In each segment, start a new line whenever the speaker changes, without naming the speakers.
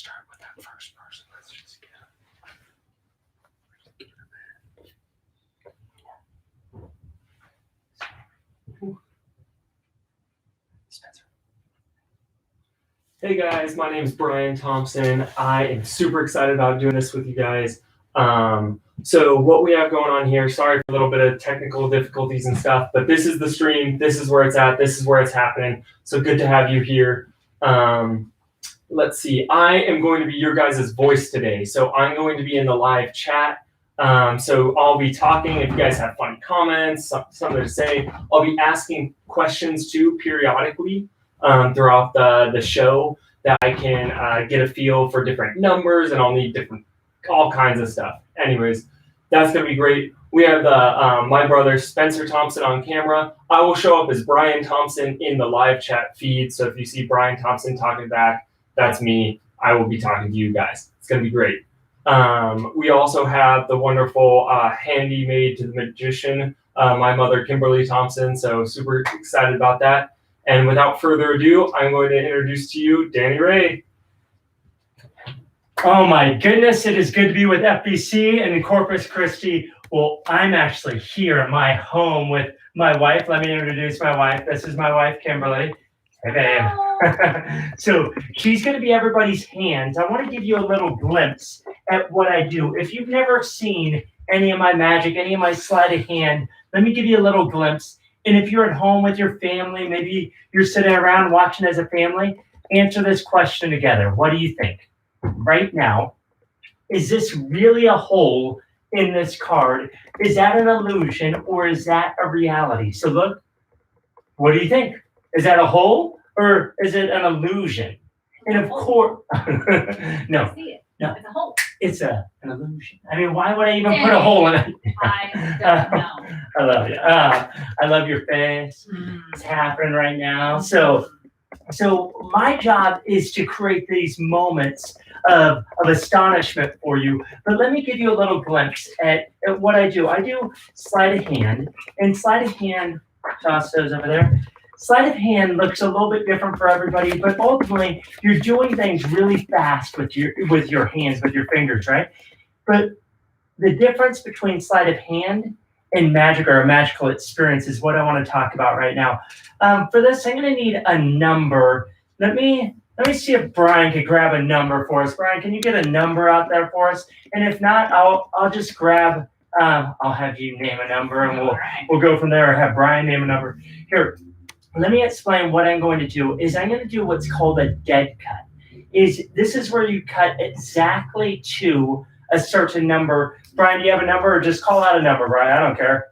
start with that first person. Let's just get Spencer. Hey guys, my name is Brian Thompson. I am super excited about doing this with you guys. So what we have going on here, sorry for a little bit of technical difficulties and stuff, but this is the stream. This is where it's at. This is where it's happening. So good to have you here. Let's see. I am going to be your guys' voice today. So I'm going to be in the live chat. So I'll be talking. If you guys have funny comments, something to say, I'll be asking questions too periodically throughout the show that I can get a feel for different numbers, and I'll need all kinds of stuff. Anyways, that's going to be great. We have my brother Spencer Thompson on camera. I will show up as Brian Thompson in the live chat feed. So if you see Brian Thompson talking back, that's me. I will be talking to you guys. It's going to be great. We also have the wonderful handy maid to the magician, my mother, Kimberly Thompson. So super excited about that. And without further ado, I'm going to introduce to you Danny Ray.
Oh my goodness, it is good to be with FBC and in Corpus Christi. Well, I'm actually here at my home with my wife. Let me introduce my wife. This is my wife, Kimberly. Hey, babe. So she's going to be everybody's hands. I want to give you a little glimpse at what I do. If you've never seen any of my magic, any of my sleight of hand, let me give you a little glimpse. And if you're at home with your family, maybe you're sitting around watching as a family, answer this question together. What do you think? Right now, is this really a hole in this card? Is that an illusion or is that a reality? So look, what do you think? Is that a hole or is it an illusion? And of course, no, no,
it's a hole.
It's an illusion. I mean, why would I even put a hole in it?
I don't know.
I love you. I love your face. It's happening right now. So my job is to create these moments of astonishment for you. But let me give you a little glimpse at what I do. I do sleight of hand, and sleight of hand, toss those over there. Sleight of hand looks a little bit different for everybody, but ultimately you're doing things really fast with your hands, with your fingers, right? But the difference between sleight of hand and magic or a magical experience is what I want to talk about right now. For this, I'm going to need a number. Let me see if Brian could grab a number for us. Brian, can you get a number out there for us? And if not, I'll just grab. I'll have you name a number, and we'll go from there. Or have Brian name a number. Here, let me explain what I'm going to do. I'm going to do what's called a dead cut. This is where you cut exactly to a certain number. Brian, do you have a number, or just call out a number, Brian? I don't care.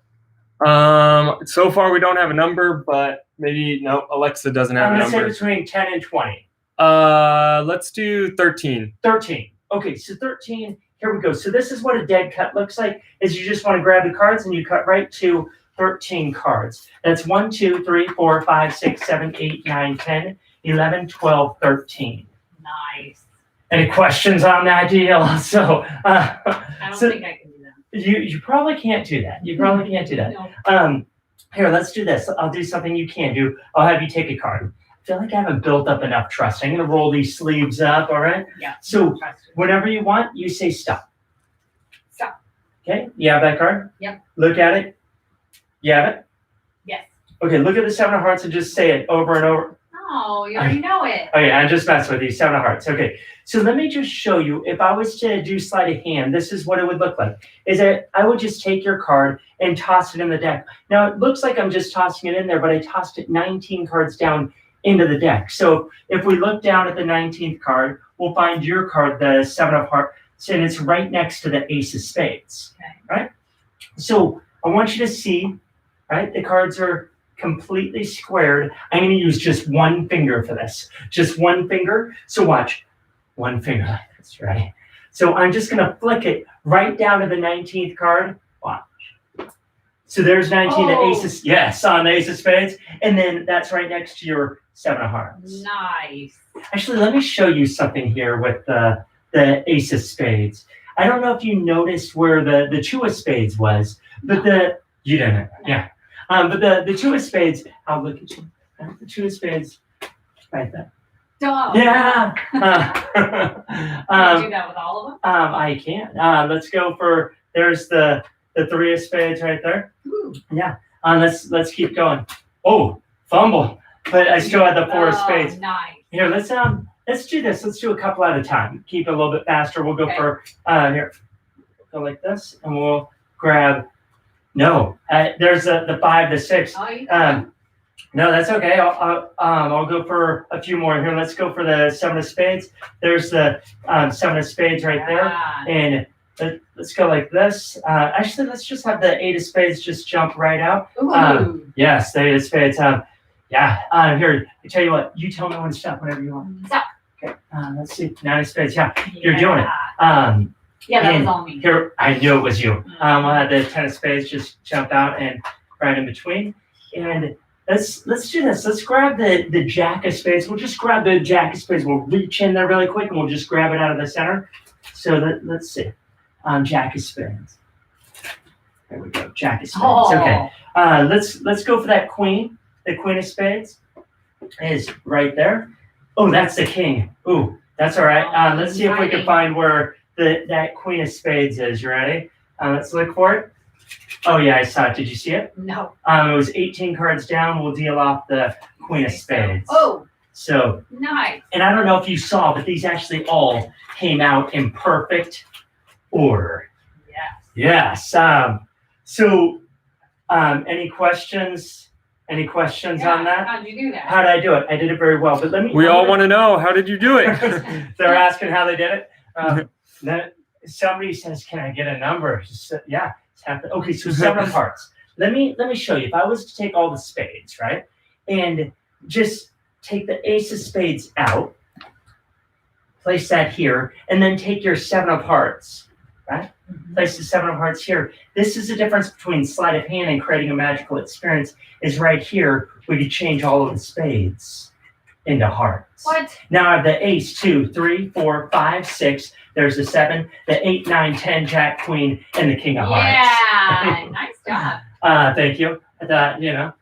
So far we don't have a number, but maybe no. Alexa doesn't have a number.
Let's say between 10 and 20.
Let's do 13.
13. Okay, so 13. Here we go. So this is what a dead cut looks like. Is you just want to grab the cards and you cut right to 13 cards. That's 1, 2, 3, 4, 5, 6, 7, 8, 9, 10, 11, 12, 13.
Nice.
Any questions on that deal? So
I don't think I can do that.
You probably can't do that. You probably can't do that.
No.
Here, let's do this. I'll do something you can't do. I'll have you take a card. I feel like I haven't built up enough trust. I'm going to roll these sleeves up, all right?
Yeah.
So whenever you want, you say stop.
Stop.
Okay, you have that card?
Yep.
Look at it. You have it?
Yes.
Okay, look at the 7 of hearts and just say it over and over.
Oh, you already know it.
Okay, I just messed with you. 7 of hearts. Okay, so let me just show you. If I was to do sleight of hand, this is what it would look like. I would just take your card and toss it in the deck. Now, it looks like I'm just tossing it in there, but I tossed it 19 cards down into the deck. So if we look down at the 19th card, we'll find your card, the 7 of hearts, and it's right next to the ace of spades.
Okay.
Right? So I want you to see, right? The cards are completely squared. I'm going to use just one finger for this. Just one finger. So watch. One finger like this, right? So I'm just going to flick it right down to the 19th card. Watch. So there's 19, the ace of, yes, on the ace of spades. And then that's right next to your 7 of hearts.
Nice.
Actually, let me show you something here with the ace of spades. I don't know if you noticed where the 2 of spades was, but you didn't. Yeah. But the 2 of spades, I'll look at you. The 2 of spades, right there.
Dog.
Yeah.
Can you do that with all of them?
I can. Let's go for. There's the 3 of spades right there.
Ooh.
Yeah. Let's keep going. Oh, fumble. But I still had the 4 of spades.
Nice.
Here, let's do this. Let's do a couple at a time. Keep it a little bit faster. We'll go for here. Go like this, and we'll grab. No, there's the 5, the 6.
Oh, you can.
No, that's okay. I'll go for a few more here. Let's go for the 7 of spades. There's the 7 of spades right there, and let's go like this. Actually, let's just have the 8 of spades just jump right out.
Ooh.
Yes, the 8 of spades. Yeah. Here, I tell you what. You tell me when to stop whenever you want.
Stop.
Okay. Let's see. 9 of spades. Yeah, you're doing it.
Yeah, that
and
was all me.
Here, I knew it was you. We'll have the 10 of spades just jump out and right in between. And let's do this. Let's grab the jack of spades. We'll just grab the jack of spades. We'll reach in there really quick and we'll just grab it out of the center. So let's see. Jack of spades. There we go. Jack of spades.
Oh.
Okay. Let's go for that queen. The queen of spades is right there. Oh, that's the king. Ooh, that's all right. Let's see if we can find where that queen of spades is. You ready? Let's look for it. Oh yeah, I saw it. Did you see it?
No.
It was 18 cards down. We'll deal off the queen of spades.
Oh.
So.
Nice.
And I don't know if you saw, but these actually all came out in perfect order.
Yes.
Yes. So, any questions? Any questions on that?
How'd you do that?
How did I do it? I did it very well. But let me.
We all want to know, how did you do it?
They're asking how they did it. Somebody says, "Can I get a number?" Yeah, it's happened. Okay, so 7 parts. Let me show you. If I was to take all the spades, right, and just take the ace of spades out, place that here, and then take your 7 of hearts, right? Place the 7 of hearts here. This is the difference between sleight of hand and creating a magical experience. Is right here. We could change all of the spades into hearts.
What?
Now I have the ace, 2, 3, 4, 5, 6. There's the 7, the 8, 9, 10, jack, queen, and the king of hearts.
Yeah. Nice job.
Thank you. I thought,
Yeah.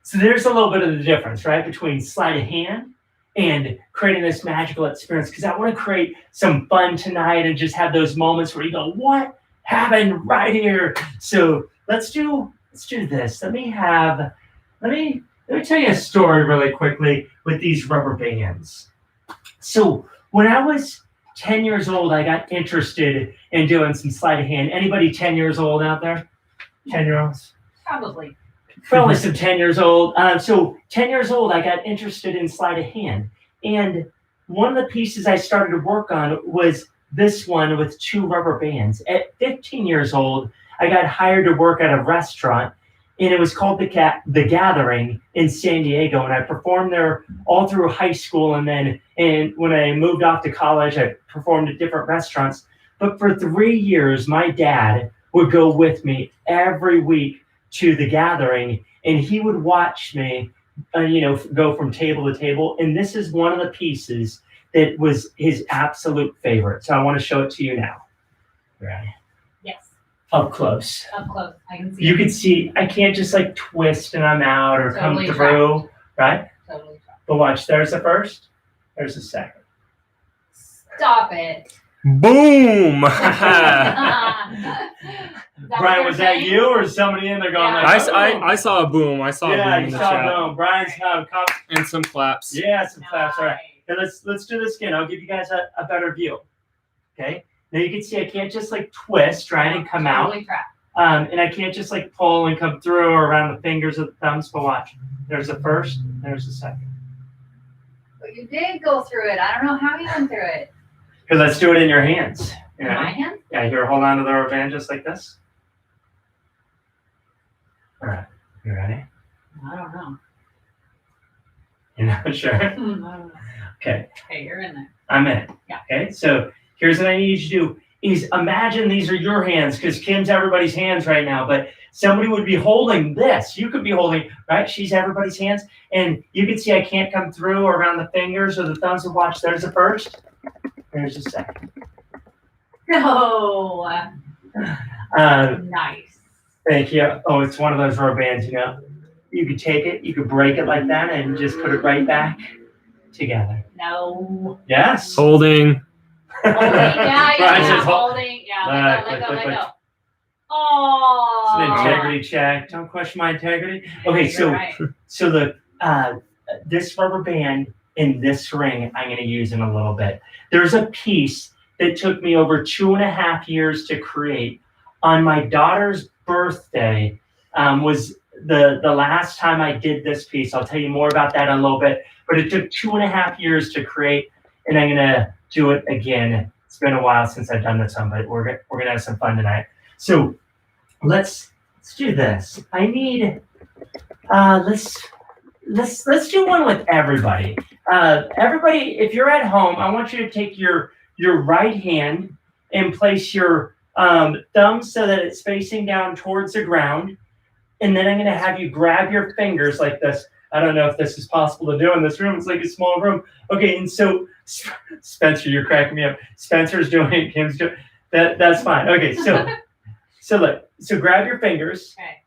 So there's a little bit of the difference, right, between sleight of hand and creating this magical experience. Because I want to create some fun tonight and just have those moments where you go, "What happened right here?" So let's do this. Let me tell you a story really quickly with these rubber bands. So when I was 10 years old, I got interested in doing some sleight of hand. Anybody 10 years old out there? 10-year-olds?
Probably.
Probably some 10 years old. So 10 years old, I got interested in sleight of hand. And one of the pieces I started to work on was this one with 2 rubber bands. At 15 years old, I got hired to work at a restaurant, and it was called The Gathering in San Diego. And I performed there all through high school. And when I moved off to college, I performed at different restaurants. But for 3 years, my dad would go with me every week to The Gathering, and he would watch me, go from table to table. And this is one of the pieces that was his absolute favorite. So I want to show it to you now. Right.
Yes.
Up close.
Up close. I can see.
You can see, I can't just like twist and I'm out or
Totally
come through, right?
Totally trapped.
But watch, there's the first, there's the second.
Stop it.
Boom!
Brian, was that you or somebody in there going
Yeah.
like,
I saw a boom. I saw a
yeah,
boom
you
in the
saw
chat.
boom. Brian's
And some claps.
yeah, some claps. All right.
Nice.
Okay, let's do this again. I'll give you guys a better view. Okay. Now you can see I can't just like twist, right, and come out.
Totally trapped.
And I can't just like pull and come through or around the fingers of the thumbs. But watch. There's the first, there's the second.
But you did go through it. I don't know how you went through it.
Because let's do it in your hands. You
In
know?
my hand?
Yeah, here, hold on to the rubber band just like this. All right, you ready?
I don't know.
You're not sure?
I don't know.
Okay,
Okay, you're in there.
I'm in.
Yeah.
Okay, so here's what I need you to do is imagine these are your hands, because Kim's everybody's hands right now, but somebody would be holding this. You could be holding, right? She's everybody's hands. And you can see I can't come through or around the fingers or the thumbs. And watch, there's the first, there's the second.
No. Nice.
Thank you. Oh, it's one of those rubber bands, You could take it, you could break it like that and just put it right back. together.
No.
Yes.
Holding.
Holding, yeah,
Brian says
holding. Yeah, let go.
Click.
Oh.
It's an integrity check. Don't question my integrity. Okay,
You're
so
right.
so the this rubber band in this ring I'm going to use in a little bit. There's a piece that took me over 2.5 years to create. On my daughter's birthday was the last time I did this piece. I'll tell you more about that in a little bit. But it took 2.5 years to create, and I'm going to do it again. It's been a while since I've done this one, but we're gonna have some fun tonight. So let's do this. I need let's do one with everybody. Everybody, if you're at home, I want you to take your right hand and place your thumb so that it's facing down towards the ground. And then I'm going to have you grab your fingers like this. I don't know if this is possible to do in this room. It's like a small room. Okay, and so Spencer, you're cracking me up. Spencer's doing it. Kim's doing it. That's fine. Okay, so look. So grab your fingers.
Okay.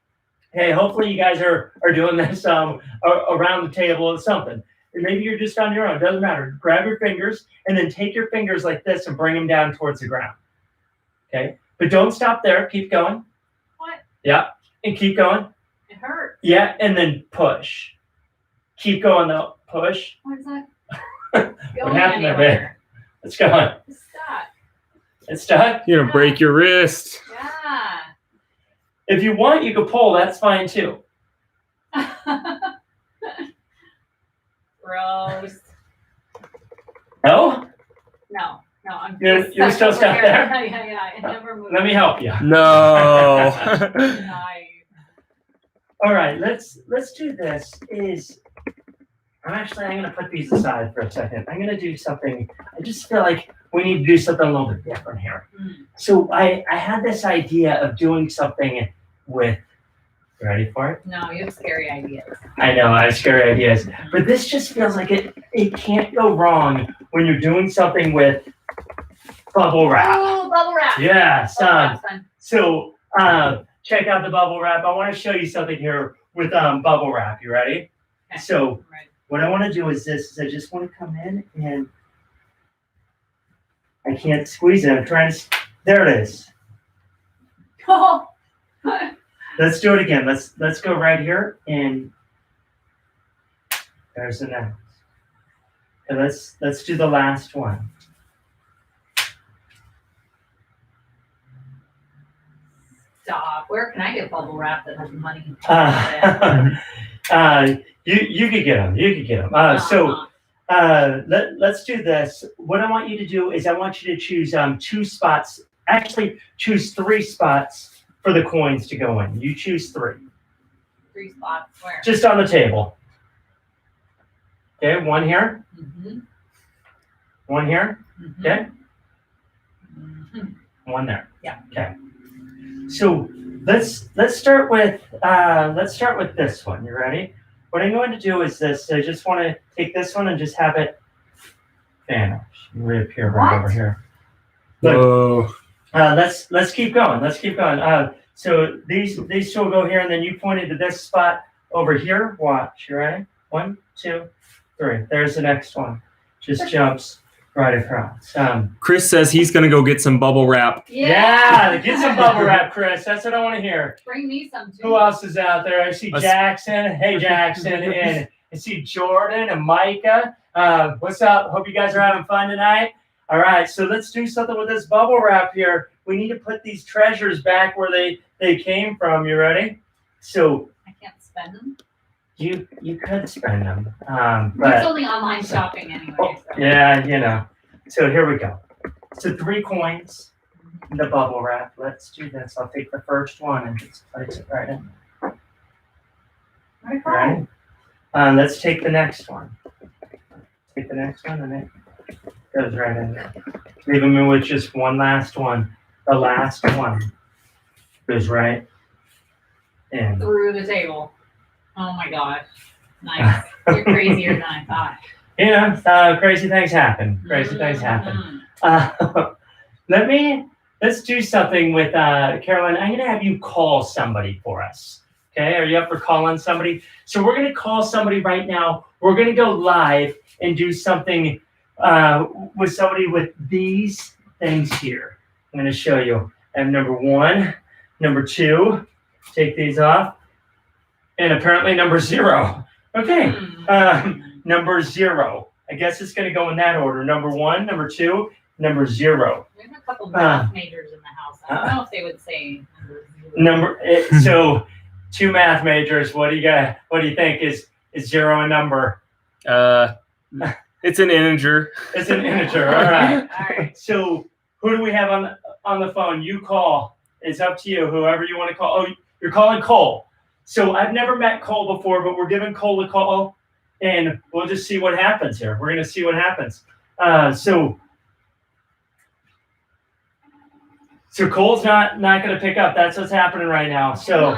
Hey, hopefully you guys are doing this around the table or something. And maybe you're just on your own. Doesn't matter. Grab your fingers and then take your fingers like this and bring them down towards the ground. Okay? But don't stop there. Keep going.
What?
Yeah. And keep going.
It hurts.
Yeah. And then push. Keep going though. Push.
What is that?
What happened there, babe? Let's go on.
It's stuck.
It's stuck.
You're gonna break your wrist.
Yeah.
If you want, you can pull. That's fine too.
Gross.
No?
No, I'm
You're still stuck
over
there?
here. Yeah, it never moved.
Let me help you.
No.
Nice.
All right, let's do this. I'm going to put these aside for a second. I'm going to do something. I just feel like we need to do something a little bit different here. So I had this idea of doing something with. You ready for it?
No, you have scary ideas.
I know, I have scary ideas. But this just feels like it can't go wrong when you're doing something with bubble wrap.
Oh, bubble wrap.
Yes.
Bubble wrap's fun.
So check out the bubble wrap. I want to show you something here with bubble wrap. You ready?
Okay.
So
Right.
what I want to do is this. I just want to come in and I can't squeeze it. I'm trying to. There it is.
Oh.
Let's do it again. Let's go right here and there's the next. And let's do the last one.
Stop. Where can I get bubble wrap that has money?
You could get them. You could get them. So let's do this. What I want you to do is I want you to choose 2 spots. Actually, choose 3 spots for the coins to go in. You choose 3.
3 spots. Where?
Just on the table. Okay, 1 here.
Mm-hmm.
1 here.
Mm-hmm.
Okay.
Mm-hmm.
1 there.
Yeah.
Okay. So let's start with this one. You ready? What I'm going to do is this. I just want to take this one and just have it vanish and reappear right over here. Look.
Whoa.
Let's keep going. Let's keep going. So these 2 will go here, and then you pointed to this spot over here. Watch. You ready? 1, 2, 3. There's the next one. Just jumps right across.
Chris says he's gonna go get some bubble wrap.
Yeah, get some bubble wrap, Chris. That's what I want to hear.
Bring me some too.
Who else is out there? I see Jackson. Hey, Jackson. And I see Jordan and Micah. What's up? Hope you guys are having fun tonight. All right, so let's do something with this bubble wrap here. We need to put these treasures back where they came from. You ready? So
I can't spend them.
you could spend them,
It's
but
only online shopping anyway. So.
yeah, you know. So here we go. So 3 coins, the bubble wrap. Let's do this. I'll take the first one and just place it right in. Right? Let's take the next one. Take the next one and it goes right in there. Leaving me with just one last one. The last one goes right in.
Through the table. Oh my gosh. Nice. You're crazier than I thought.
You know, crazy things happen. Crazy things happen. Let's do something with Caroline. I'm going to have you call somebody for us. Okay, are you up for calling somebody? So we're going to call somebody right now. we're going to go live and do something with somebody with these things here. I'm going to show you. I have number 1, number 2. Take these off. And apparently number 0. Okay. Number 0. I guess it's going to go in that order. Number 1, number 2, number 0.
There's a couple math majors in the house. I don't know if they would say number 0.
So 2 math majors. What do you got? What do you think is 0 a number?
It's an integer.
It's an integer. All right.
All right.
So who do we have on the phone? You call. It's up to you. Whoever you want to call. Oh, you're calling Cole. So I've never met Cole before, but we're giving Cole a call, and we'll just see what happens here. We're going to see what happens. So Cole's not going to pick up. That's what's happening right now. So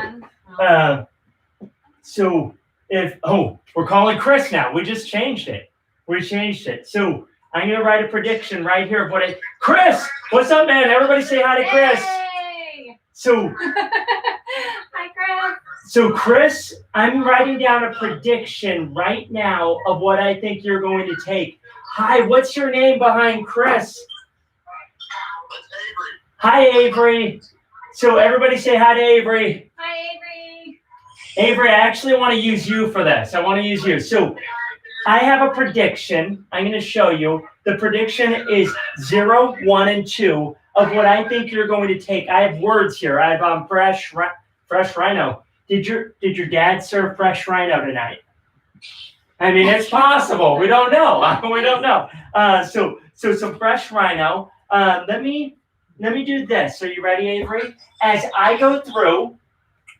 we're calling Chris now. We just changed it. So I'm going to write a prediction right here of Chris, what's up, man? Everybody say hi to Chris.
Yay!
So
Hi, Chris.
So Chris, I'm writing down a prediction right now of what I think you're going to take. Hi, what's your name behind Chris? Hi, Avery. So everybody say hi to Avery.
Hi, Avery.
Avery, I actually want to use you for this. I want to use you. So I have a prediction. I'm going to show you. The prediction is 0, 1, and 2 of what I think you're going to take. I have words here. I have fresh rhino. Did your dad serve fresh rhino tonight? I mean, it's possible. We don't know. We don't know. So some fresh rhino. Let me do this. Are you ready, Avery? As I go through,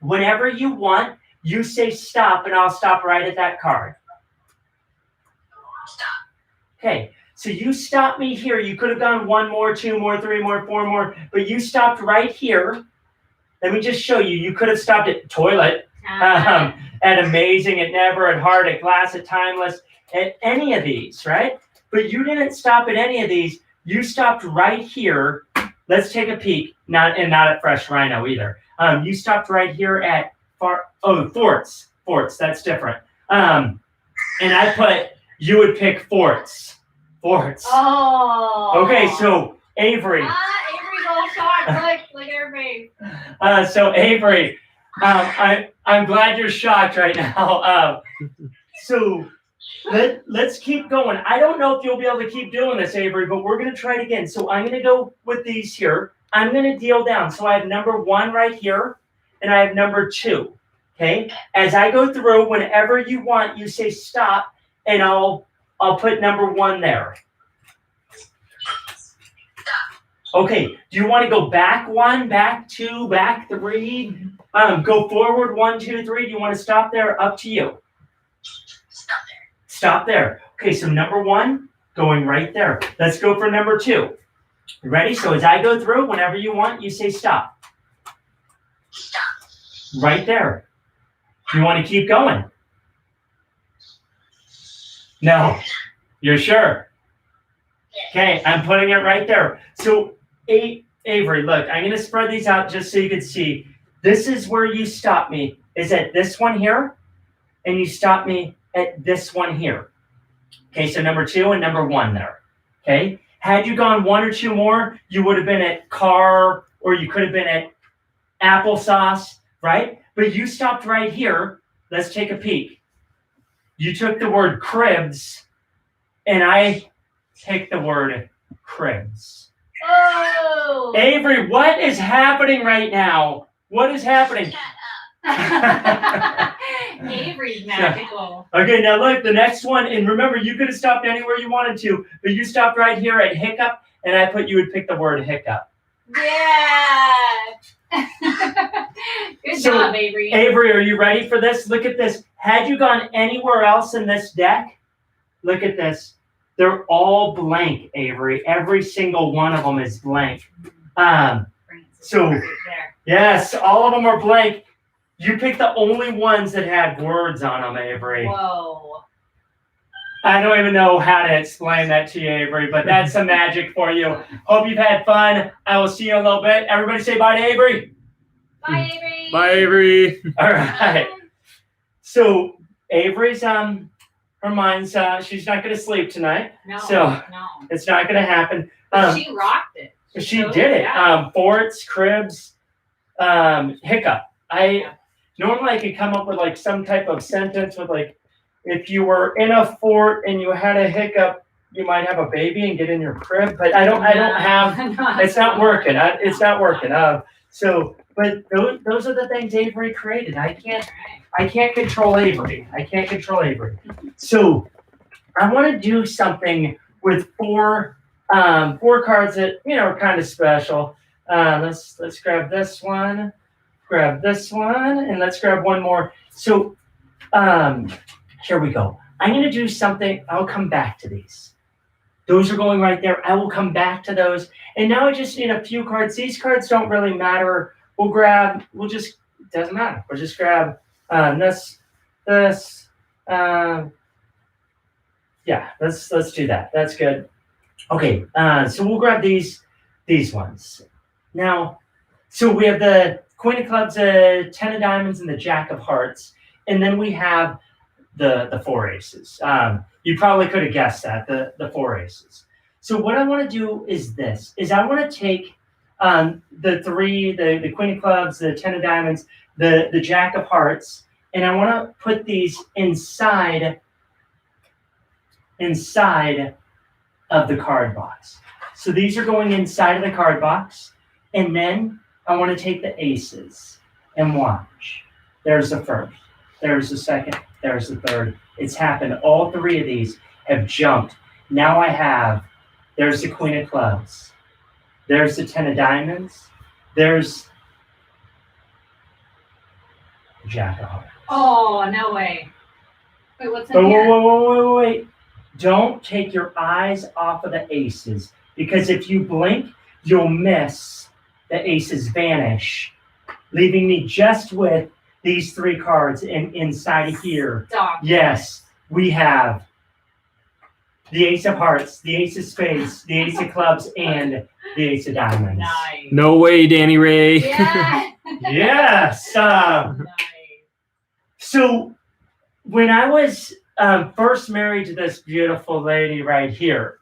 whenever you want, you say stop, and I'll stop right at that card. Okay. So you stopped me here. You could have gone 1 more, 2 more, 3 more, 4 more, but you stopped right here. Let me just show you. You could have stopped at toilet, at amazing, at never, at heart, at glass, at timeless, at any of these, right? But you didn't stop at any of these. You stopped right here. Let's take a peek. Not at fresh rhino either. You stopped right here at forts. Forts. That's different. And I put you would pick forts. Forts.
Oh.
Okay, so Avery.
Avery's all shocked. Look at her face.
So Avery, I'm glad you're shocked right now. So let's keep going. I don't know if you'll be able to keep doing this, Avery, but we're going to try it again. So I'm going to go with these here. I'm going to deal down. So I have number 1 right here, and I have number 2. Okay. As I go through, whenever you want, you say stop, and I'll put number 1 there. Okay, do you want to go back 1, back 2, back 3? Go forward 1, 2, 3. Do you want to stop there? Up to you. Stop there. Okay, so number 1, going right there. Let's go for number 2. You ready? So as I go through, whenever you want, you say stop. Right there. Do you want to keep going? No. You're sure? Okay, I'm putting it right there. So Avery, look, I'm going to spread these out just so you can see. This is where you stop me, is at this one here, and you stop me at this one here. Okay, so number 2 and number 1 there. Okay, had you gone 1 or 2 more, you would have been at car, or you could have been at applesauce, right? But you stopped right here. Let's take a peek. You took the word cribs, and I picked the word cribs.
Oh.
Avery, what is happening right now? What is happening?
Avery's magical.
Okay, now look, the next one, and remember, you could have stopped anywhere you wanted to, but you stopped right here at hiccup, and I put you would pick the word hiccup.
Yeah. Good job, Avery.
Avery, are you ready for this? Look at this. Had you gone anywhere else in this deck, look at this. They're all blank, Avery. Every single one of them is blank. So, yes, all of them are blank. You picked the only ones that had words on them, Avery.
Whoa.
I don't even know how to explain that to you, Avery, but that's some magic for you. Hope you've had fun. I will see you in a little bit. Everybody say bye to Avery.
Bye, Avery.
Bye, Avery.
All right. So Avery's her her mind's she's not going to sleep tonight.
No,
So
no.
it's not going to happen.
She rocked it.
She
So,
did it.
yeah.
Forts, cribs, hiccup. Normally I could come up with like some type of sentence with like, if you were in a fort and you had a hiccup, you might have a baby and get in your crib. But I don't have. It's not working. It's not working. But those are the things Avery created. I can't control Avery. So I want to do something with four cards that are kind of special. Let's grab this one, and let's grab one more. So here we go. I'm going to do something. I'll come back to these. Those are going right there. I will come back to those. And now I just need a few cards. These cards don't really matter. It doesn't matter. We'll just grab this. Yeah, let's do that. That's good. Okay, so we'll grab these ones. Now, so we have the Queen of Clubs, 10 of Diamonds, and the Jack of Hearts. And then we have the 4 aces. You probably could have guessed that, the 4 aces. So what I want to do is I want to take the 3, the Queen of Clubs, the 10 of Diamonds, the Jack of Hearts, and I want to put these inside of the card box. So these are going inside of the card box, and then I want to take the aces and watch. There's the first, there's the second, there's the third. It's happened. All 3 of these have jumped. Now there's the Queen of Clubs. There's the 10 of Diamonds. There's the Jack of Hearts.
Oh, no way. Wait, what's in here?
Wait. Don't take your eyes off of the aces, because if you blink, you'll miss the aces vanish, leaving me just with these 3 cards inside of here.
Stop.
Yes, we have the Ace of Hearts, the Ace of Spades, the Ace of Clubs, and the Ace of Diamonds.
Nice.
No way, Danny Ray.
Yeah.
Yes.
Nice.
So when I was first married to this beautiful lady right here,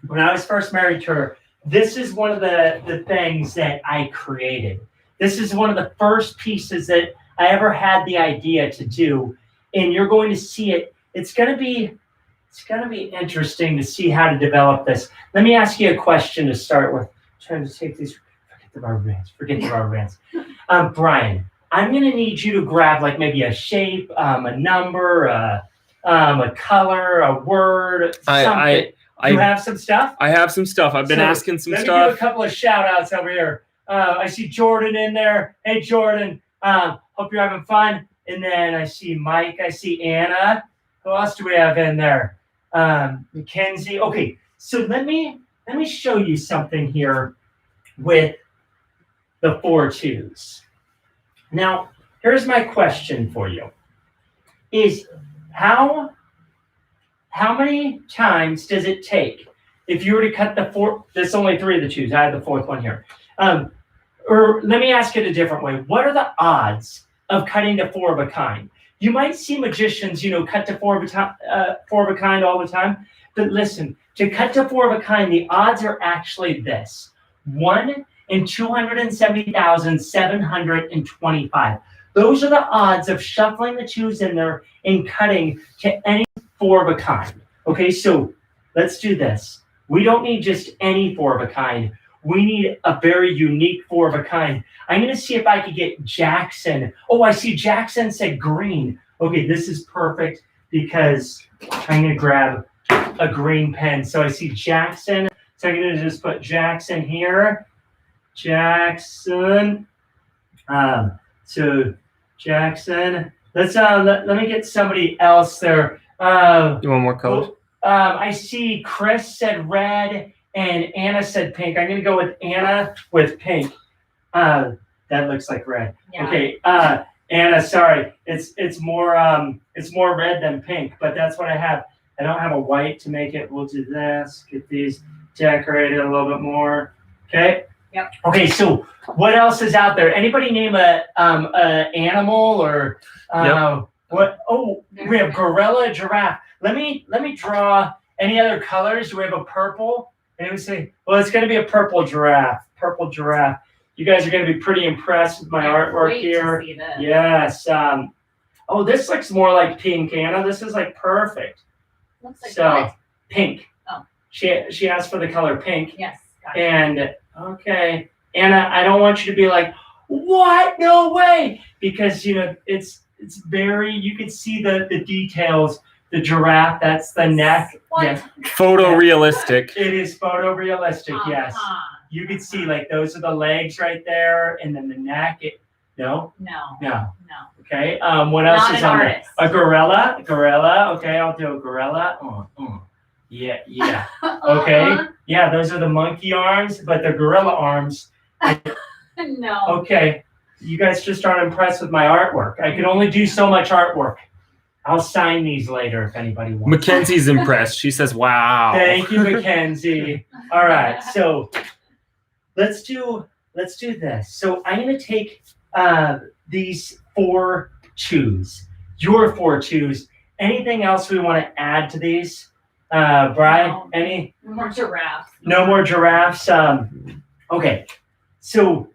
when I was first married to her, this is one of the things that I created. This is one of the first pieces that I ever had the idea to do, and you're going to see it. It's going to be interesting to see how to develop this. Let me ask you a question to start with. I'm trying to take these. Forget the rubber bands. Brian, I'm going to need you to grab like maybe a shape, a number, a color, a word, something. You have some stuff?
I have some stuff. I've been asking some
let
stuff.
Let me give a couple of shout outs over here. I see Jordan in there. Hey, Jordan. Hope you're having fun. And then I see Mike. I see Anna. Who else do we have in there? Mackenzie. Okay, so let me show you something here with the 4 2s. Now, here's my question for you. Is how many times does it take if you were to cut the 4? There's only 3 of the 2s. I have the 4th one here. Or let me ask it a different way. What are the odds of cutting to 4 of a kind? You might see magicians, cut to 4 of a kind all the time. But listen, to cut to 4 of a kind, the odds are actually this: 1 in 270,725. Those are the odds of shuffling the 2s in there and cutting to any 4 of a kind. Okay, so let's do this. We don't need just any 4 of a kind. We need a very unique 4 of a kind. I'm going to see if I could get Jackson. Oh, I see Jackson said green. Okay, this is perfect because I'm going to grab a green pen. So I see Jackson. So I'm going to just put Jackson here. Jackson. So Jackson. Let's let me get somebody else there.
You want more colors?
I see Chris said red and Anna said pink. I'm gonna go with Anna with pink. That looks like red. Yeah. Okay. Anna, sorry. It's more red than pink, but that's what I have. I don't have a white to make it. We'll do this. Get these decorated a little bit more. Okay.
Yep.
Okay. So what else is out there? Anybody name a animal or?
Yep.
What? Oh, we have gorilla, giraffe. Let me draw any other colors. Do we have a purple? And it would say, well, it's going to be a purple giraffe. Purple giraffe. You guys are going to be pretty impressed with my artwork here. Yes. Oh, this looks more like pink, Anna. This is like perfect.
Looks like
So
what?
pink.
Oh.
She asked for the color pink.
Yes. Gotcha.
And okay, Anna, I don't want you to be like, what? No way, because it's very. You can see the details. The giraffe. That's the neck.
What?
Yes.
Photorealistic.
It is photorealistic. Yes. You can see like those are the legs right there, and then the neck. No. Okay. What else
Not
is
an
on
artist.
there? A gorilla. Gorilla. Okay, I'll do a gorilla. Yeah. Okay. Yeah, those are the monkey arms, but the gorilla arms.
No.
Okay. You guys just aren't impressed with my artwork. I can only do so much artwork. I'll sign these later if anybody wants.
Mackenzie's impressed. She says, wow.
Thank you, Mackenzie. All right, so let's do this. So I'm going to take these 4 twos, your 4 twos. Anything else we want to add to these? Brian,
No.
any?
No more giraffes.
No more giraffes. Okay, so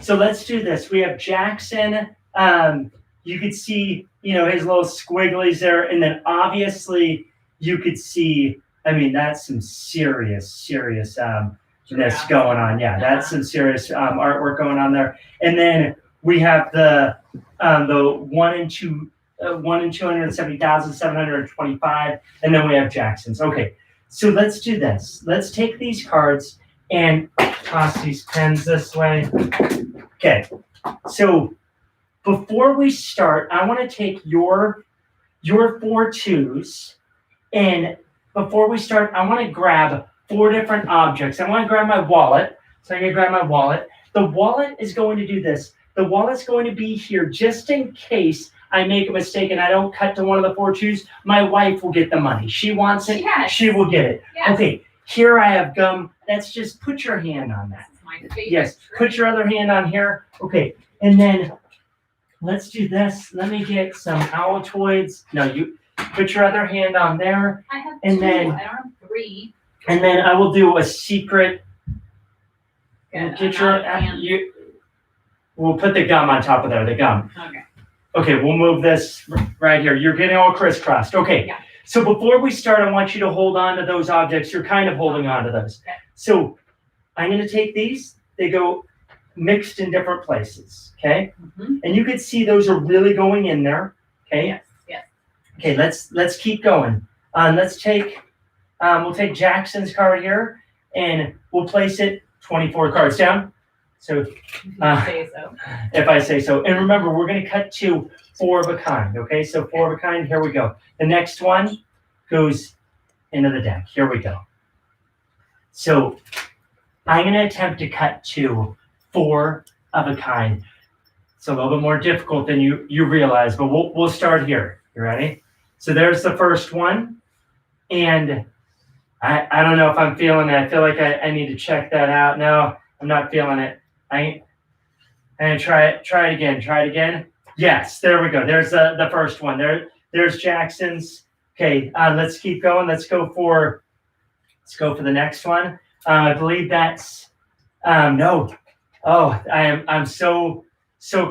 let's do this. We have Jackson. You could see, his little squigglies there, and then obviously you could see. I mean, that's some serious this going on. Yeah, that's some serious artwork going on there. And then we have the 1 in 270,725, and then we have Jackson's. Okay, so let's do this. Let's take these cards and toss these pens this way. Okay, so before we start, I want to take your 4 twos, and before we start, I want to grab 4 different objects. I want to grab my wallet. So I'm going to grab my wallet. The wallet is going to do this. The wallet's going to be here just in case I make a mistake and I don't cut to one of the 4 twos. My wife will get the money. She wants it.
Yes.
She will get it.
Yes.
Okay, here I have gum. That's just put your hand on that.
That's my favorite.
Yes, put your other hand on here. Okay, and then let's do this. Let me get some Altoids. No, you put your other hand on there.
I have
And
2.
then-
I don't have 3.
And then I will do a secret.
Good.
Get
I'm not a fan.
We'll put the gum on top of there, the gum.
Okay.
Okay, we'll move this right here. You're getting all crisscrossed. Okay.
Yeah.
So before we start, I want you to hold on to those objects. You're kind of holding on to those.
Okay.
So I'm going to take these. They go mixed in different places. Okay.
Mm-hmm.
And you can see those are really going in there. Okay.
Yes. Yes.
Okay. Let's keep going. Let's take. We'll take Jackson's card here, and we'll place it 24 cards down. So
If you say so.
if I say so. And remember, we're going to cut to 4 of a kind. Okay, so 4 of a kind. Here we go. The next one goes into the deck. Here we go. So I'm going to attempt to cut to 4 of a kind. It's a little bit more difficult than you realize, but we'll start here. You ready? So there's the first one, and I don't know if I'm feeling it. I feel like I need to check that out. No, I'm not feeling it. And try it again. Try it again. Yes, there we go. There's the first one. There's Jackson's. Okay, let's keep going. Let's go for the next one. I believe that's no. Oh, I'm so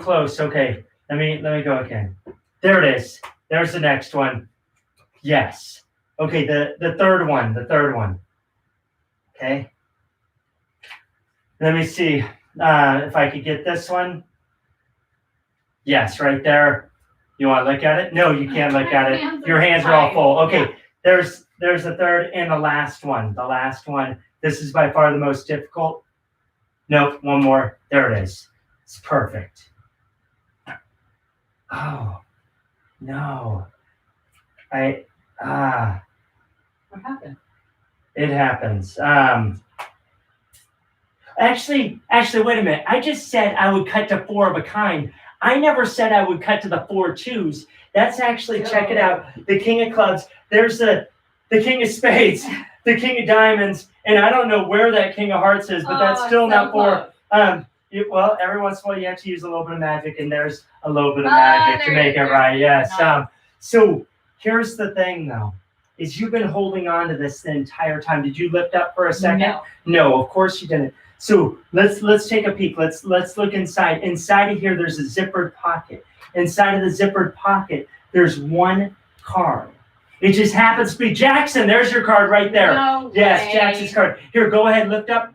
close. Okay, let me go again. There it is. There's the next one. Yes. Okay, the third one. Okay. Let me see if I could get this one. Yes, right there. You want to look at it? No, you can't look at it. Your hands are all full. Okay, there's the third and the last one. The last one. This is by far the most difficult. Nope, one more. There it is. It's perfect. Oh, no.
What happened?
It happens. Actually, wait a minute. I just said I would cut to 4 of a kind. I never said I would cut to the 4 twos. That's actually, check it out. The king of clubs. There's the king of spades, the king of diamonds, and I don't know where that king of hearts is, but that's still
so
not 4.
close.
Well, every once in a while you have to use a little bit of magic, and there's a little bit of magic to make it right. Yes.
Nice.
So here's the thing, though, is you've been holding on to this the entire time. Did you lift up for a second?
No.
No, of course you didn't. So let's take a peek. Let's look inside. Inside of here, there's a zippered pocket. Inside of the zippered pocket, there's one card. It just happens to be Jackson. There's your card right there.
No
Yes,
way.
Jackson's card. Here, go ahead, lift up.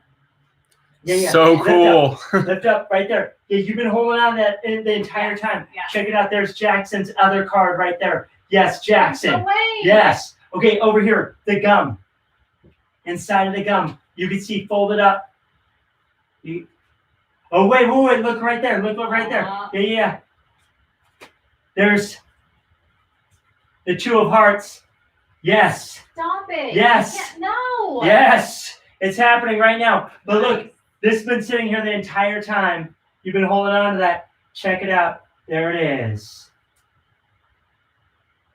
Yeah.
So
Lift
cool.
up. Lift up right there. Yeah, you've been holding on to that the entire time.
Yeah.
Check it out. There's Jackson's other card right there. Yes, Jackson.
No way.
Yes. Okay, over here, the gum. Inside of the gum, you can see folded up. Oh, wait. Look right there. Look right there. Yeah. There's the Two of Hearts. Yes.
Stop it.
Yes.
You can't- No.
Yes. It's happening right now. But look, this has been sitting here the entire time. You've been holding on to that. Check it out. There it is.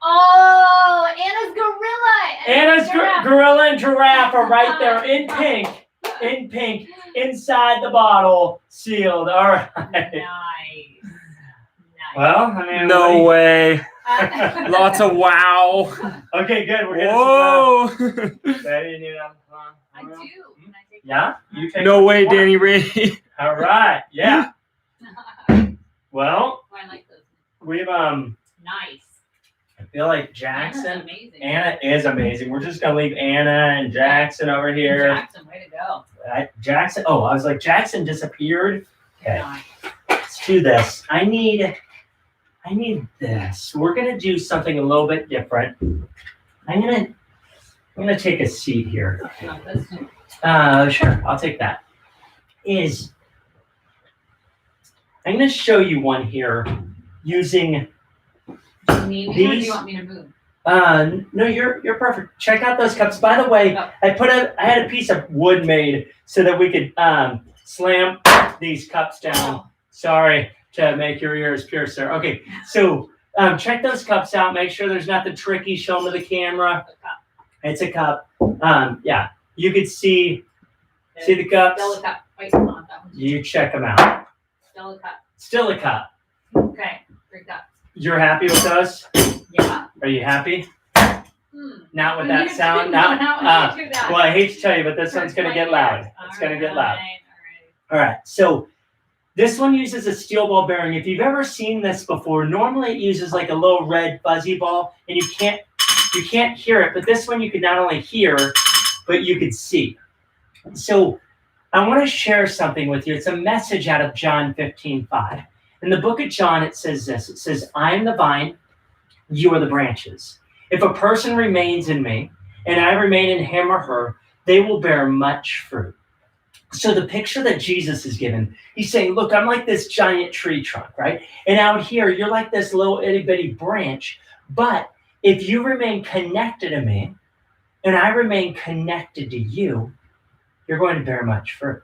Oh, Anna's gorilla.
Anna's
giraffe.
gorilla and giraffe are right there in pink. In pink. Inside the bottle. Sealed. All right.
Nice.
Well, I mean,
No way.
Nice.
Lots of wow.
Okay, good. We're gonna
Whoa.
Ready, Nina?
I do. Can I take
Yeah? You take
No
what
way,
you want.
Danny Ray.
All right. Yeah. Well,
Oh, I like those.
we've
Nice.
I feel like
Anna's
Jackson.
amazing.
Anna is amazing. We're just gonna leave Anna and Jackson over here.
Jackson, way to go.
Jackson. Oh, I was like, Jackson disappeared. Okay,
Nice.
let's do this. I need this. We're gonna do something a little bit different. I'm gonna take a seat here.
Not this one.
Sure, I'll take that. I'm gonna show you one here using.
Do you need me or do
These-
you want me to move?
No, you're perfect. Check out those cups. By the way,
Oh.
I had a piece of wood made so that we could slam these cups down. Sorry to make your ears pierce there. Okay, so check those cups out. Make sure there's nothing tricky. Show them to the camera.
The cup.
It's a cup. Yeah, you could see the cups.
Still a cup. Wait, hold on. That one's
You check them out.
still a cup.
Still a cup.
Okay. 3 cups.
You're happy with those?
Yeah.
Are you happy? Not with
We
that
need to
sound.
do
Not.
that. We need to do that.
Well, I hate to tell you, but this one's gonna get loud. It's gonna get loud. All right, so this one uses a steel ball bearing. If you've ever seen this before, normally it uses like a little red fuzzy ball, and you can't hear it. But this one you could not only hear, but you could see. So I want to share something with you. It's a message out of John 15:5. In the book of John, it says this. It says, "I am the vine, you are the branches. If a person remains in me, and I remain in him or her, they will bear much fruit." So the picture that Jesus is given, he's saying, look, I'm like this giant tree trunk, right? And out here, you're like this little itty bitty branch. But if you remain connected to me, and I remain connected to you, you're going to bear much fruit.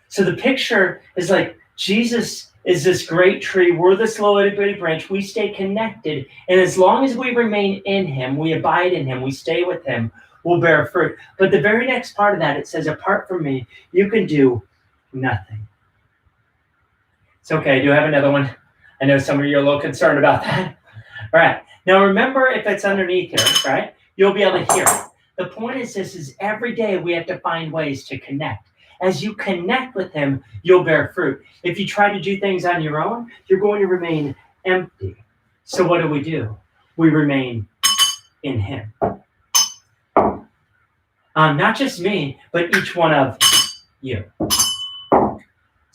So the picture is like Jesus is this great tree. We're this little itty bitty branch. We stay connected. And as long as we remain in him, we abide in him, we stay with him, we'll bear fruit. But the very next part of that, it says, apart from me, you can do nothing. It's okay. Do I have another one? I know some of you are a little concerned about that. All right. Now remember, if it's underneath here, right, you'll be able to hear it. The point is this is every day we have to find ways to connect. As you connect with him, you'll bear fruit. If you try to do things on your own, you're going to remain empty. So what do? We remain in him. Not just me, but each one of you.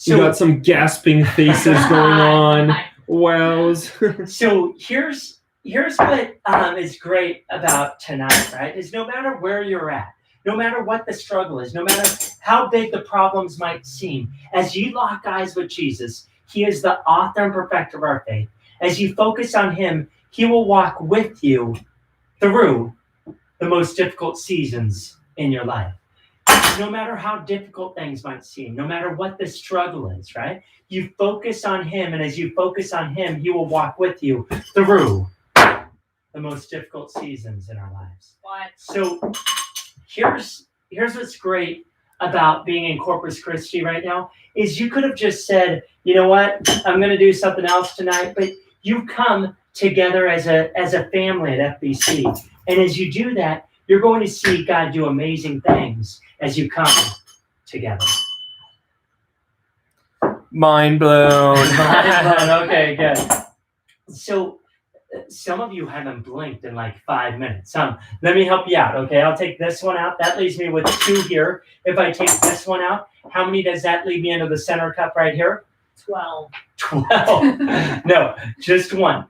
You got some gasping faces going on. Wows.
So here's what is great about tonight, right? Is no matter where you're at, no matter what the struggle is, no matter how big the problems might seem, as you lock eyes with Jesus, he is the author and perfecter of our faith. As you focus on him, he will walk with you through the most difficult seasons in your life. No matter how difficult things might seem, no matter what the struggle is, right? You focus on him, and as you focus on him, he will walk with you through the most difficult seasons in our lives.
What?
So here's what's great about being in Corpus Christi right now is you could have just said, you know what, I'm going to do something else tonight, but you come together as a family at FBC. And as you do that, you're going to see God do amazing things as you come together.
Mind blown.
Okay, good. So some of you haven't blinked in like 5 minutes. Let me help you out, okay? I'll take this one out. That leaves me with 2 here. If I take this one out, how many does that leave me into the center cup right here?
12.
12. No, just 1.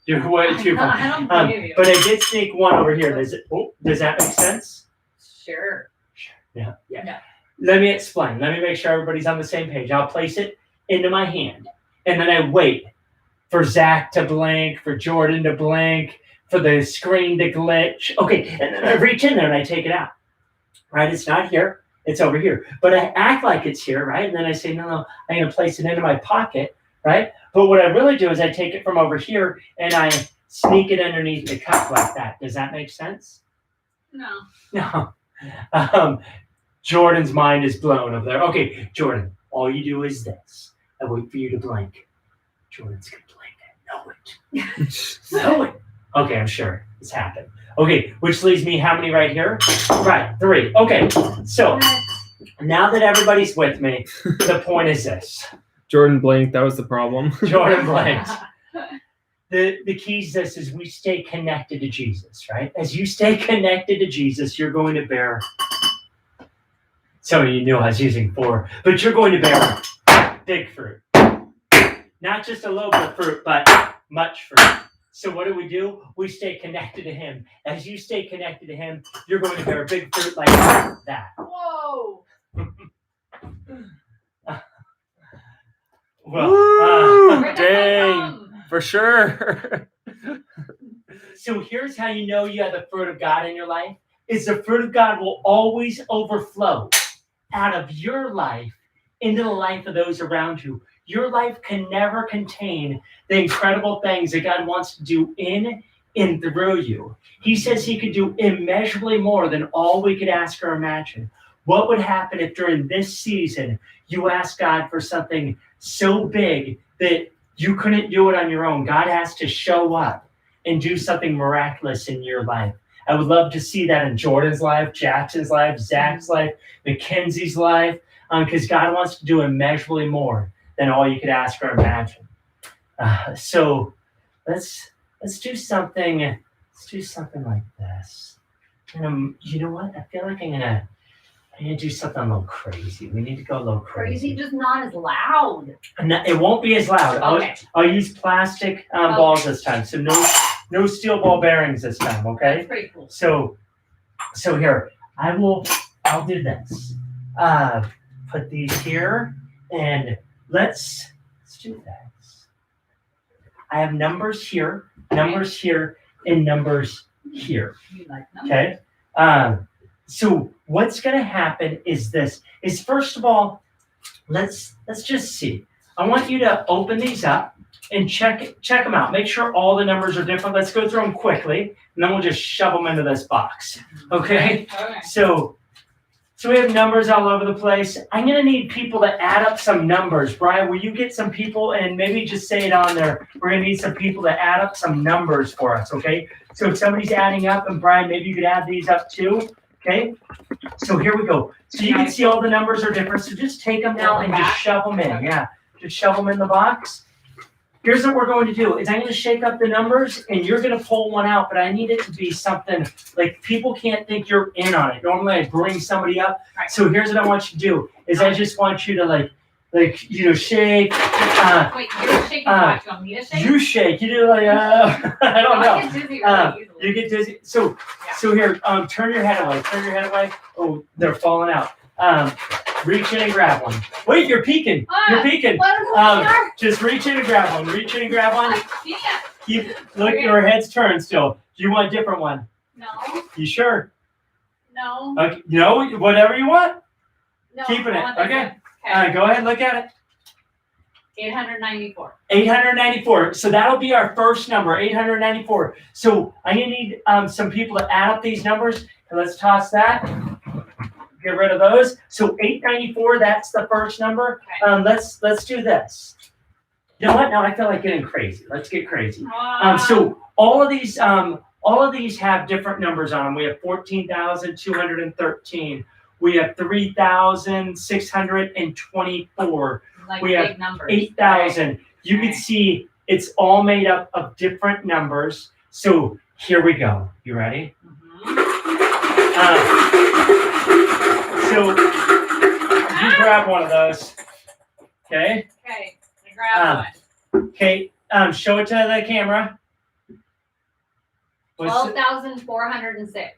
You're way too far.
I don't believe you.
But I did sneak 1 over here. Does that make sense?
Sure.
Yeah.
Yeah.
Let me explain. Let me make sure everybody's on the same page. I'll place it into my hand, and then I wait for Zach to blink, for Jordan to blink, for the screen to glitch. Okay, and then I reach in there and I take it out. Right? It's not here. It's over here. But I act like it's here, right? And then I say, no, I'm going to place it into my pocket, right? But what I really do is I take it from over here and I sneak it underneath the cup like that. Does that make sense?
No.
No. Jordan's mind is blown over there. Okay, Jordan, all you do is this. I wait for you to blink. Jordan's going to blink. Know it. Know it. Okay, I'm sure it's happened. Okay, which leaves me how many right here? Right, 3. Okay, so now that everybody's with me, the point is this.
Jordan blinked. That was the problem.
Jordan blinked. The key is this, is we stay connected to Jesus, right? As you stay connected to Jesus, you're going to bear, some of you knew I was using 4, but you're going to bear big fruit. Not just a little bit of fruit, but much fruit. So what do? We stay connected to him. As you stay connected to him, you're going to bear big fruit like that.
Whoa.
Well,
Where'd that
dang.
come from?
For sure.
so here's how you know you have the fruit of God in your life, is the fruit of God will always overflow out of your life into the life of those around you. Your life can never contain the incredible things that God wants to do in and through you. He says he could do immeasurably more than all we could ask or imagine. What would happen if during this season you asked God for something so big that you couldn't do it on your own? God has to show up and do something miraculous in your life. I would love to see that in Jordan's life, Jackson's life, Zach's life, Mackenzie's life, because God wants to do immeasurably more than all you could ask or imagine. So let's do something. Let's do something like this. And you know what? I feel like I'm gonna do something a little crazy. We need to go a little crazy.
Just not as loud.
No, it won't be as loud.
Okay.
I'll use plastic balls this time. So no steel ball bearings this time. Okay.
That's pretty cool.
So here I'll do this. Put these here and let's do this. I have numbers here, and numbers here.
You like them?
Okay. So what's going to happen is this. Is first of all, let's just see. I want you to open these up and check them out. Make sure all the numbers are different. Let's go through them quickly, and then we'll just shove them into this box. Okay.
Okay.
So we have numbers all over the place. I'm going to need people to add up some numbers. Brian, will you get some people and maybe just say it on there? We're going to need some people to add up some numbers for us, okay? So if somebody's adding up, and Brian, maybe you could add these up too, okay? So here we go. So you can see all the numbers are different. So just take them now and just shove them in. Yeah, just shove them in the box. Here's what we're going to do is I'm going to shake up the numbers and you're going to pull one out, but I need it to be something like people can't think you're in on it. Normally I bring somebody up. So here's what I want you to do is I just want you to shake.
Wait, you're shaking what? You want me to shake?
You shake. You do like, I don't know.
I get dizzy really easily.
You get dizzy. So here, turn your head away. Turn your head away. Oh, they're falling out. Reach in and grab one. Wait, you're peeking. You're peeking. Just reach in and grab one. Reach in and grab one.
I can't.
Look, your head's turned still. Do you want a different one?
No.
You sure?
No.
Okay. No, whatever you want.
No.
Keeping it. Okay.
Okay.
Go ahead, look at it.
894.
894. So that'll be our first number, 894. So I'm going to need some people to add up these numbers. And let's toss that. get rid of those. So 894, that's the first number.
Okay.
Let's do this. You know what? Now I feel like getting crazy. Let's get crazy.
Wow.
So all of these have different numbers on them. We have 14,213. We have 3,624.
Like
we have
big numbers.
8,000.
Right.
You can see it's all made up of different numbers. So here we go. You ready? So you grab one of those. Okay.
Okay. I grab one.
Okay. Show it to the camera.
12,406.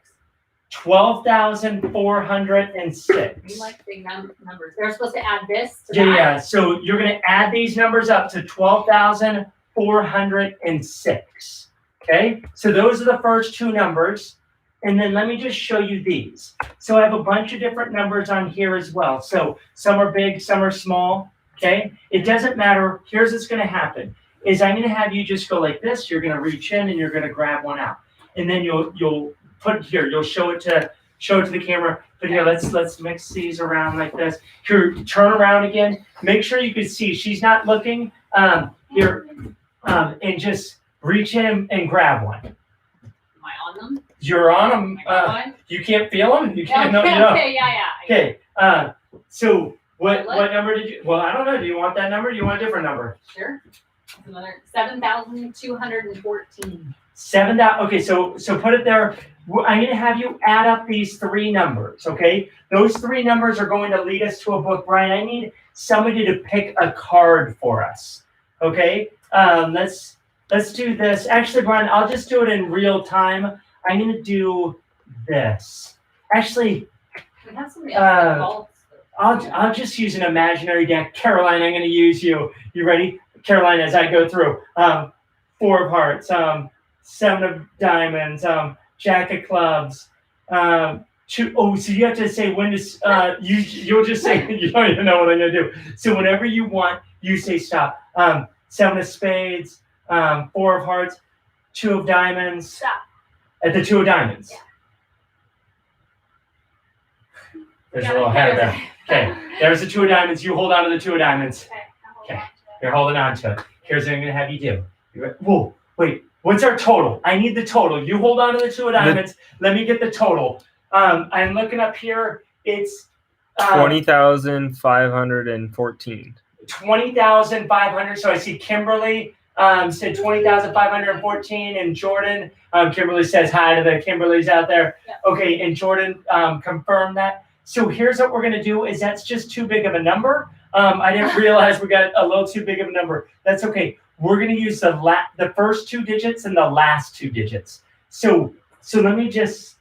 12,406.
We like big numbers. They're supposed to add this to
Yeah,
that.
yeah. So you're going to add these numbers up to 12,406. Okay. So those are the first two numbers. And then let me just show you these. So I have a bunch of different numbers on here as well. So some are big, some are small. Okay. It doesn't matter. Here's what's going to happen is I'm going to have you just go like this. You're going to reach in and you're going to grab one out. And then you'll put it here. You'll show it to the camera. But here, let's mix these around like this. Here, turn around again. Make sure you can see. She's not looking. Here, and just reach in and grab one.
Am I on them?
You're on them.
One?
You can't feel them. You can't.
Okay,
No, you don't.
okay, yeah.
Okay. So what number did you? Well, I don't know. Do you want that number? Or do you want a different number?
Sure. Another 7,214.
7,000. Okay, so put it there. I'm going to have you add up these three numbers. Okay, those three numbers are going to lead us to a book. Brian, I need somebody to pick a card for us. Okay, let's do this. Actually, Brian, I'll just do it in real time. I'm going to do this. Actually,
We have some results.
I'll just use an imaginary deck. Caroline, I'm going to use you. You ready? Caroline, as I go through. 4 of hearts, 7 of diamonds, Jack of clubs. So you have to say when to. You'll just say you don't even know what I'm going to do. So whenever you want, you say stop. 7 of spades, 4 of hearts, 2 of diamonds.
Stop.
At the 2 of diamonds.
Yeah.
There's a little head there. Okay, there's the 2 of diamonds. You hold on to the 2 of diamonds.
Okay.
You're holding on to it. Here's what I'm going to have you do. Whoa, wait. What's our total? I need the total. You hold on to the 2 of diamonds. Let me get the total. I'm looking up here. It's
20,514.
20,500. So I see Kimberly said 20,514, and Jordan. Kimberly says hi to the Kimberlys out there.
Yeah.
Okay, and Jordan confirmed that. So here's what we're going to do is that's just too big of a number. I didn't realize we got a little too big of a number. That's okay. We're going to use the first 2 digits and the last 2 digits. So let me just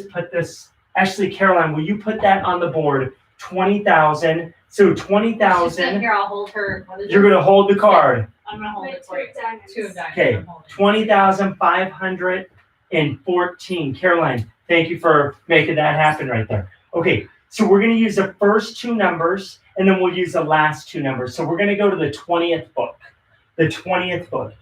put this. Actually, Caroline, will you put that on the board? 20,000. So 20,000.
Here, I'll hold her.
You're going to hold the card.
I'm going to hold it for you. 2 of diamonds.
Okay. 20,514. Caroline, thank you for making that happen right there. Okay. So we're going to use the first 2 numbers, and then we'll use the last 2 numbers. So we're going to go to the 20th book. The 20th book.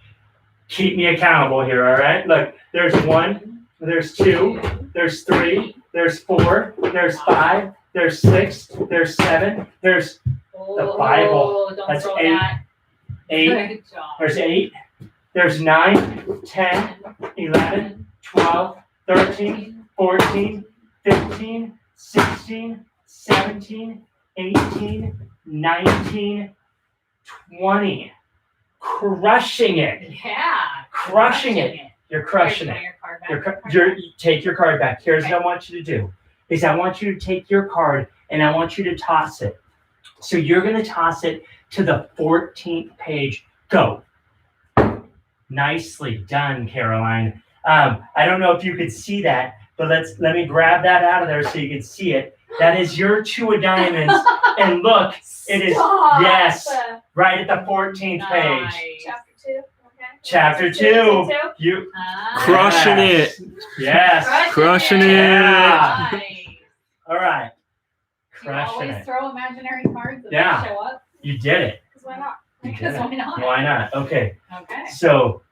Keep me accountable here, all right? Look, there's 1, there's 2, there's 3, there's 4, there's 5, there's 6, there's 7, there's the Bible.
Don't
That's
throw
8.
that.
8.
Good job.
There's 8. There's 9, 10, 11, 12, 13, 14, 15, 16, 17, 18, 19, 20. Crushing it.
Yeah.
Crushing it. You're crushing it. Take your card back. Here's what I want you to do. Is I want you to take your card and I want you to toss it. So you're going to toss it to the 14th page. Go. Nicely done, Caroline. I don't know if you could see that, but let me grab that out of there so you can see it. That is your 2 of diamonds. And look, it is, yes, right at the 14th page.
Chapter 2. Okay.
Chapter 2. You
Crushing it.
Yes.
Crushing it.
Yeah.
Nice.
All right.
You
Crushing
always
it.
throw imaginary cards that
Yeah.
show up.
You did it.
Because why not?
You did
Because
it.
why not?
Why not? Okay.
Okay.
So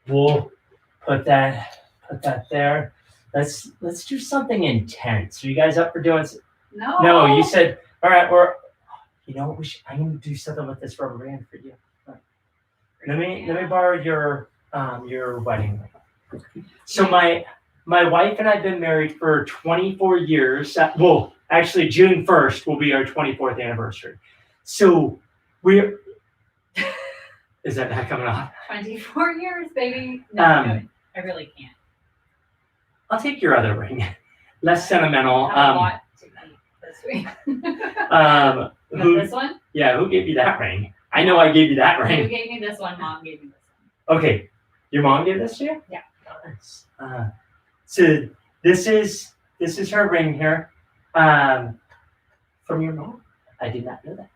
we'll put that there. Let's do something intense. Are you guys up for doing?
No.
No, you said, all right, you know what, I'm going to do something with this rubber band for you. Let me borrow your wedding ring. So my wife and I have been married for 24 years. Well, actually, June 1st will be our 24th anniversary. So we're. Is that not coming off?
24 years, baby. No, I really can't.
I'll take your other ring. Less sentimental.
I have a lot to keep this week. This one?
Yeah, who gave you that ring? I know I gave you that ring.
You gave me this one. Mom gave me this one.
Okay, your mom gave this to you?
Yeah.
Nice. So this is her ring here, from your mom. I did not know that.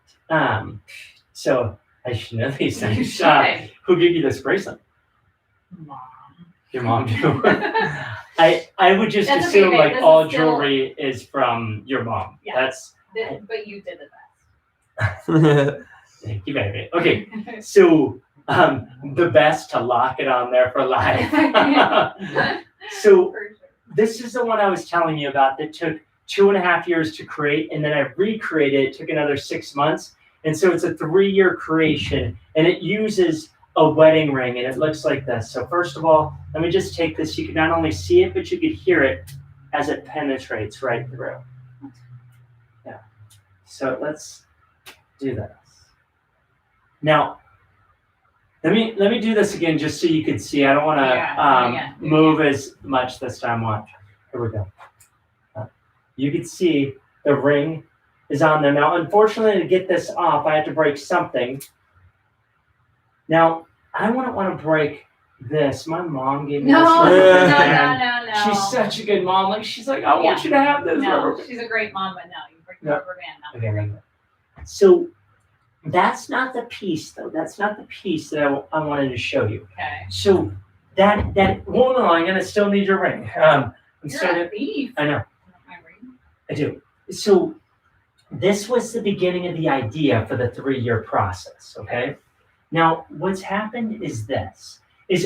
So I should know these things.
You should.
Who gave you this bracelet?
Mom.
Your mom too. I would just
That's
assume
okay,
like
this
all
is still-
jewelry is from your mom.
Yeah. But you did the best.
Thank you, baby. Okay, so the best to lock it on there for life. So
For sure.
this is the one I was telling you about that took 2.5 years to create, and then I recreated it. Took another 6 months, and so it's a 3-year creation, and it uses a wedding ring, and it looks like this. So first of all, let me just take this. You can not only see it, but you could hear it as it penetrates right through. Yeah. So let's do this. Now, let me do this again just so you can see. I don't want to move as much this time. Watch. Here we go. You can see the ring is on there. Now, unfortunately, to get this off, I have to break something. Now, I wouldn't want to break this. My mom gave me this.
No.
She's such a good mom. Like, she's like, I want you to have this rubber
No,
band.
she's a great mom, but no, you break the rubber band.
Okay, so that's not the piece, though. That's not the piece that I wanted to show you.
Okay.
So that well, no, I'm gonna still need your ring.
You're a thief.
I know.
My ring.
I do. So this was the beginning of the idea for the 3-year process. Okay. Now what's happened is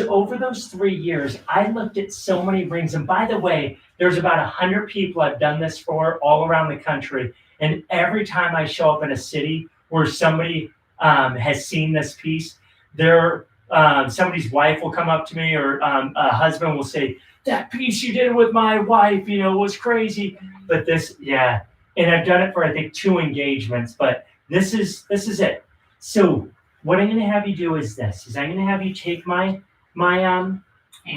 over those 3 years, I looked at so many rings, and by the way, there's about 100 people I've done this for all around the country, and every time I show up in a city where somebody has seen this piece, somebody's wife will come up to me, or a husband will say, that piece you did with my wife, was crazy. But and I've done it for I think 2 engagements, but this is it. So what I'm going to have you do is I'm going to have you take my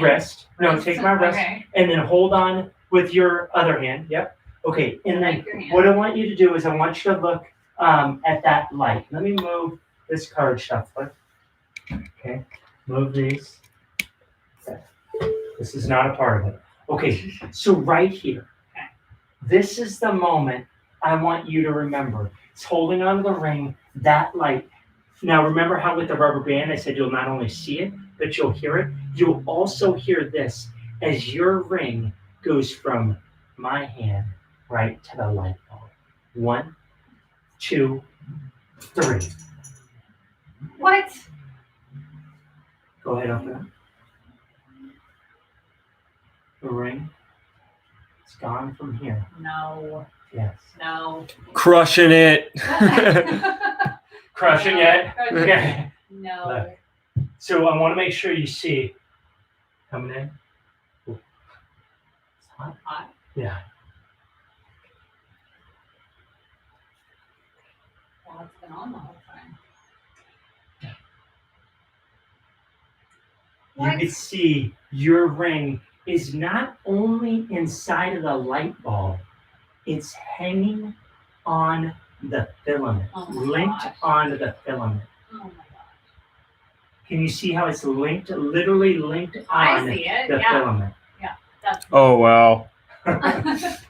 wrist. No, take my wrist, and then hold on with your other hand. Yep. Okay. And then what I want you to do is I want you to look at that light. Let me move this card shuffler. Okay. Move these. Okay. This is not a part of it. Okay. So right here, this is the moment I want you to remember. It's holding onto the ring, that light. Now remember how with the rubber band I said you'll not only see it, but you'll hear it. You'll also hear this as your ring goes from my hand right to the light bulb. 1, 2, 3.
What?
Go ahead, open it. The ring. It's gone from here.
No.
Yes.
No.
Crushing it.
Crushing it. Okay.
No.
Look. So I want to make sure you see coming in. Ooh. It's hot.
Hot?
Yeah.
Well, it's been on the whole time.
You can see your ring is not only inside of the light bulb, it's hanging on the filament,
Oh my
linked
gosh.
onto the filament.
Oh my gosh.
Can you see how it's linked, literally linked
I
on
see it.
the
Yeah.
filament?
That's
Oh wow.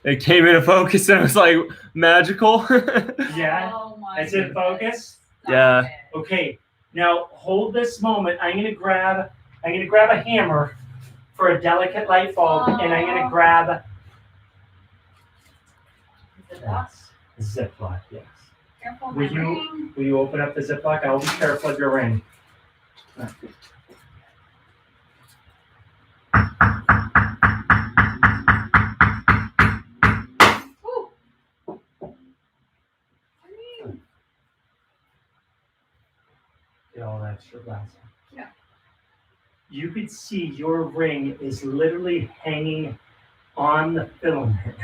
It came into focus and it was like magical.
Yeah.
Oh my
Is it
goodness.
focus?
Stop
Yeah.
it.
Okay. Now hold this moment. I'm gonna grab a hammer for a delicate light bulb, and I'm gonna grab
Is it locked?
a Ziploc. Yes.
Careful,
Will
my
you-
ring.
Will you open up the Ziploc? I'll be careful of your ring.
Ooh.
Get all that extra glass.
Yeah.
You could see your ring is literally hanging on the filament.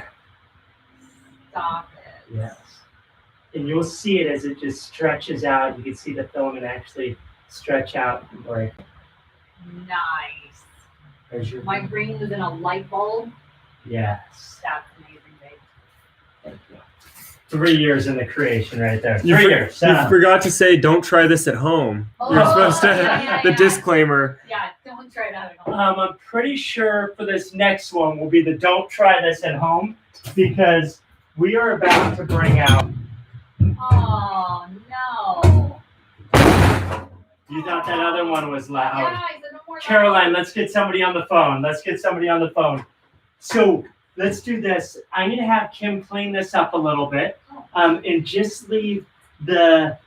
Stop it.
Yes. And you'll see it as it just stretches out. You can see the filament actually stretch out and break.
Nice.
There's your
My ring is in a light bulb.
Yes.
That's amazing, babe.
Thank you. 3 years in the creation right there.
You
3 years.
You forgot to say, don't try this at home. You're
Oh,
supposed to,
yeah,
the
yeah.
disclaimer.
Yeah, don't try that at home.
I'm pretty sure for this next one will be the don't try this at home, because we are about to bring out.
Oh, no.
You thought that other one was loud.
Yeah, I said no more
Caroline, let's get somebody on the phone. Let's get somebody on the phone. So let's do this. I'm going to have Kim clean this up a little bit, and just leave the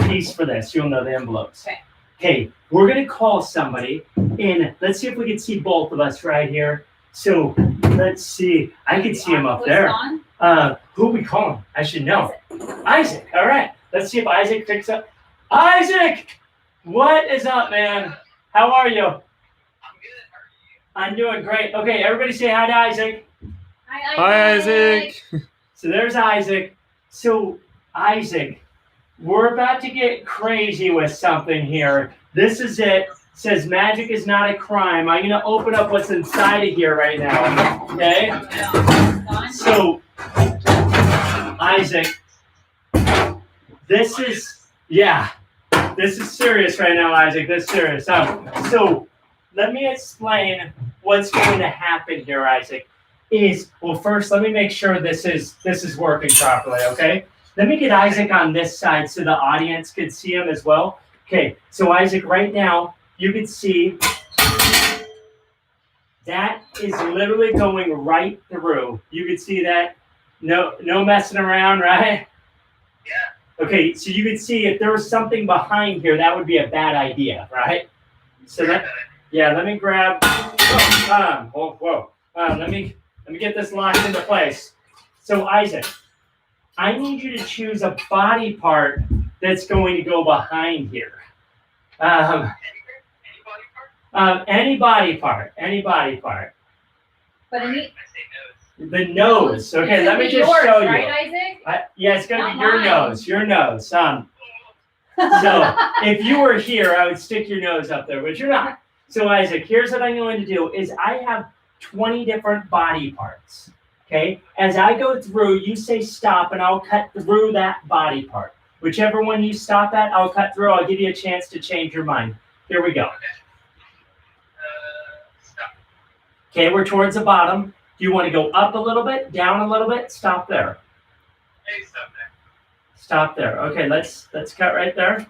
piece for this. You'll know the envelopes.
Okay.
Okay, we're going to call somebody, and let's see if we can see both of us right here. So let's see. I can see him up there. Who are we calling? I should know. Isaac. All right. Let's see if Isaac picks up. Isaac! What is up, man? How are you?
I'm good. How are you?
I'm doing great. Okay, everybody say hi to Isaac.
Hi, Isaac.
So there's Isaac. So, Isaac, we're about to get crazy with something here. This is it. It says magic is not a crime. I'm going to open up what's inside of here right now. Okay? So, Isaac, this is, yeah, this is serious right now, Isaac. This is serious. So let me explain what's going to happen here, Isaac. Well, first, let me make sure this is working properly, okay? Let me get Isaac on this side so the audience could see him as well. Okay, so Isaac, right now, you can see that is literally going right through. You can see that. No messing around, right?
Yeah.
Okay, so you can see if there was something behind here, that would be a bad idea, right? So let me grab. Whoa. Let me get this locked into place. So Isaac, I need you to choose a body part that's going to go behind here. Any body part.
But
I say nose.
The nose. Okay, let me just
yours,
show you.
Right, Isaac?
Yeah, it's gonna
Not
be your
mine.
nose. Your nose. So if you were here, I would stick your nose up there, but you're not. So Isaac, here's what I'm going to do: is I have 20 different body parts. Okay, as I go through, you say stop, and I'll cut through that body part. Whichever one you stop at, I'll cut through. I'll give you a chance to change your mind. Here we go.
Stop.
Okay, we're towards the bottom. Do you want to go up a little bit, down a little bit? Stop there.
Hey, stop there.
Stop there. Okay, let's cut right there.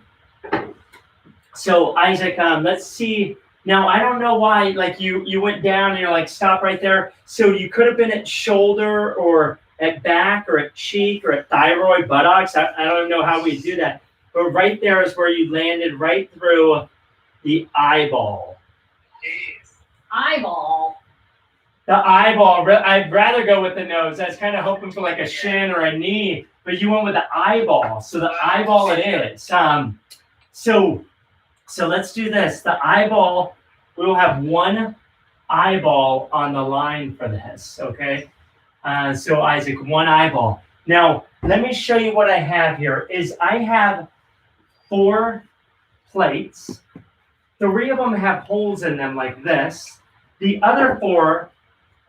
So Isaac, let's see. Now I don't know why, like you went down and you're like stop right there. So you could have been at shoulder or at back or at cheek or at thyroid, buttocks. I don't know how we do that, but right there is where you landed right through the eyeball.
Jeez.
Eyeball.
The eyeball. I'd rather go with the nose. I was kind of hoping for like a shin or a knee, but you went with the eyeball. So the eyeball it is. So let's do this. The eyeball. We will have one eyeball on the line for this. Okay. So Isaac, one eyeball. Now let me show you what I have here. Is I have 4 plates. 3 of them have holes in them like this. The other 4.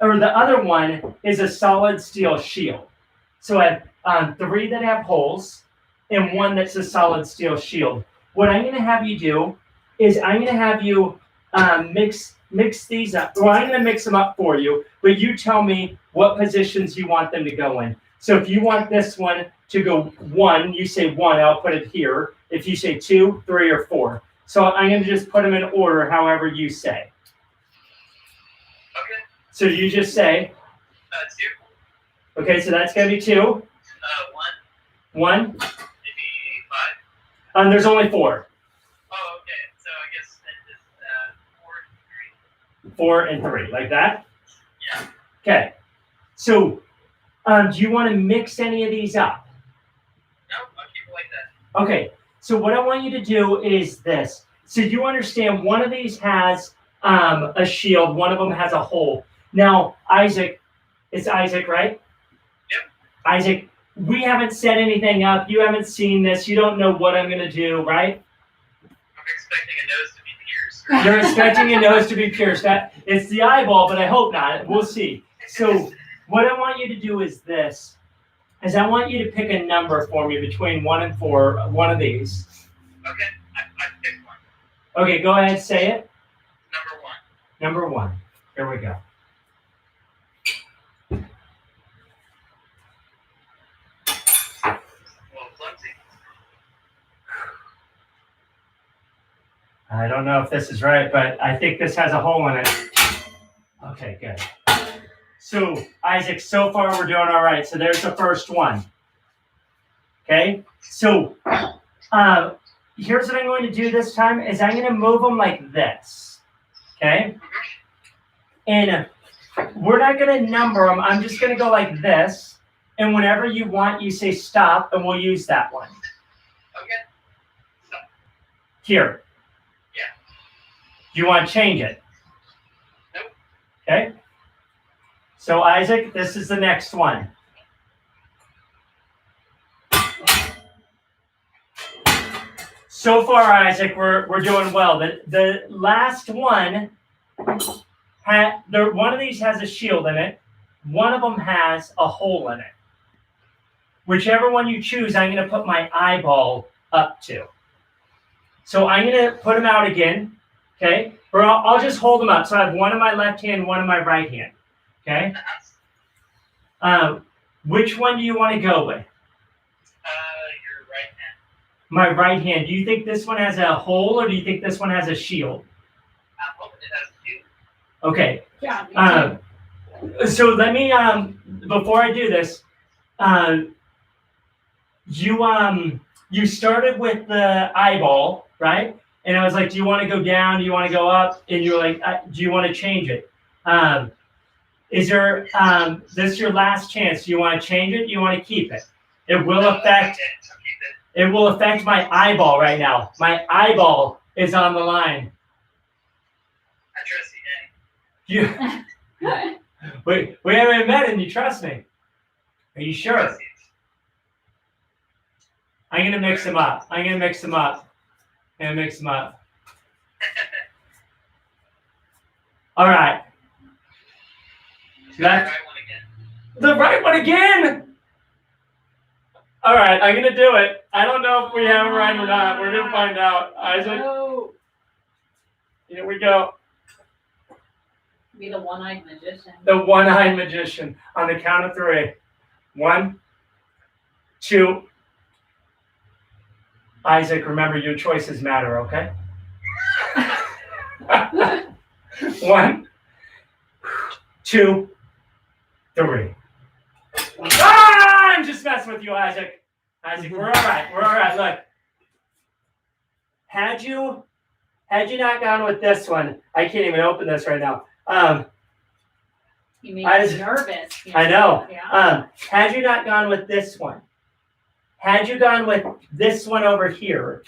Or the other one is a solid steel shield. So I have 3 that have holes and 1 that's a solid steel shield. What I'm going to have you do is I'm going to have you mix these up. Well, I'm going to mix them up for you, but you tell me what positions you want them to go in. So if you want this one to go 1, you say 1, I'll put it here. If you say 2, 3, or 4. So I'm going to just put them in order however you say.
Okay.
So you just say,
2.
okay, so that's going to be 2.
1.
1.
Maybe 5.
There's only 4.
Oh, okay. So I guess then just 4 and 3.
4 and 3, like that?
Yeah.
Okay. So do you want to mix any of these up?
No, I'll keep it like that.
Okay. So what I want you to do is this. So you understand one of these has a shield, one of them has a hole. Now, Isaac, it's Isaac, right?
Yep.
Isaac, we haven't set anything up. You haven't seen this. You don't know what I'm going to do, right?
I'm expecting a nose to be pierced.
You're expecting your nose to be pierced. It's the eyeball, but I hope not. We'll see. So what I want you to do is this. Is I want you to pick a number for me between 1 and 4, one of these.
Okay, I picked one.
Okay, go ahead, say it.
Number 1.
Number 1. Here we go.
Well, clumsy.
I don't know if this is right, but I think this has a hole in it. Okay, good. So, Isaac, so far we're doing all right. So there's the first one. Okay? So, here's what I'm going to do this time is I'm going to move them like this. Okay? And we're not going to number them. I'm just going to go like this. And whenever you want, you say stop, and we'll use that one.
Okay. Stop.
Here.
Yeah.
You want to change it?
Nope.
Okay? So, Isaac, this is the next one. So far, Isaac, we're doing well. The last one, one of these has a shield in it. One of them has a hole in it. Whichever one you choose, I'm going to put my eyeball up to. So I'm going to put them out again, okay? Or I'll just hold them up. So I have one in my left hand, one in my right hand, okay? Which one do you want to go with?
Your right hand.
My right hand. Do you think this one has a hole, or do you think this one has a shield?
I'm hoping it has a shield.
Okay.
Yeah.
So let me before I do this, you started with the eyeball, right? And I was like, do you want to go down? Do you want to go up? And you were like, do you want to change it? Is there this is your last chance? Do you want to change it? Do you want to keep it? It will affect. It will affect my eyeball right now. My eyeball is on the line.
I trust you, Danny.
You, we haven't met, and you trust me. Are you sure? I'm gonna mix them up. I'm gonna mix them up. All right.
The right one again.
The right one again. All right, I'm gonna do it. I don't know if we have it right or not. We're gonna find out. Isaac,
No.
here we go.
Be the one-eyed magician.
The one-eyed magician on the count of 3. 1, 2. Isaac, remember your choices matter, okay? 1, 2, 3. Ah! I'm just messing with you, Isaac. Isaac, we're all right. We're all right. Look, had you not gone with this one, I can't even open this right now.
You made me nervous.
I know.
Yeah.
Had you not gone with this one, had you gone with this one over here,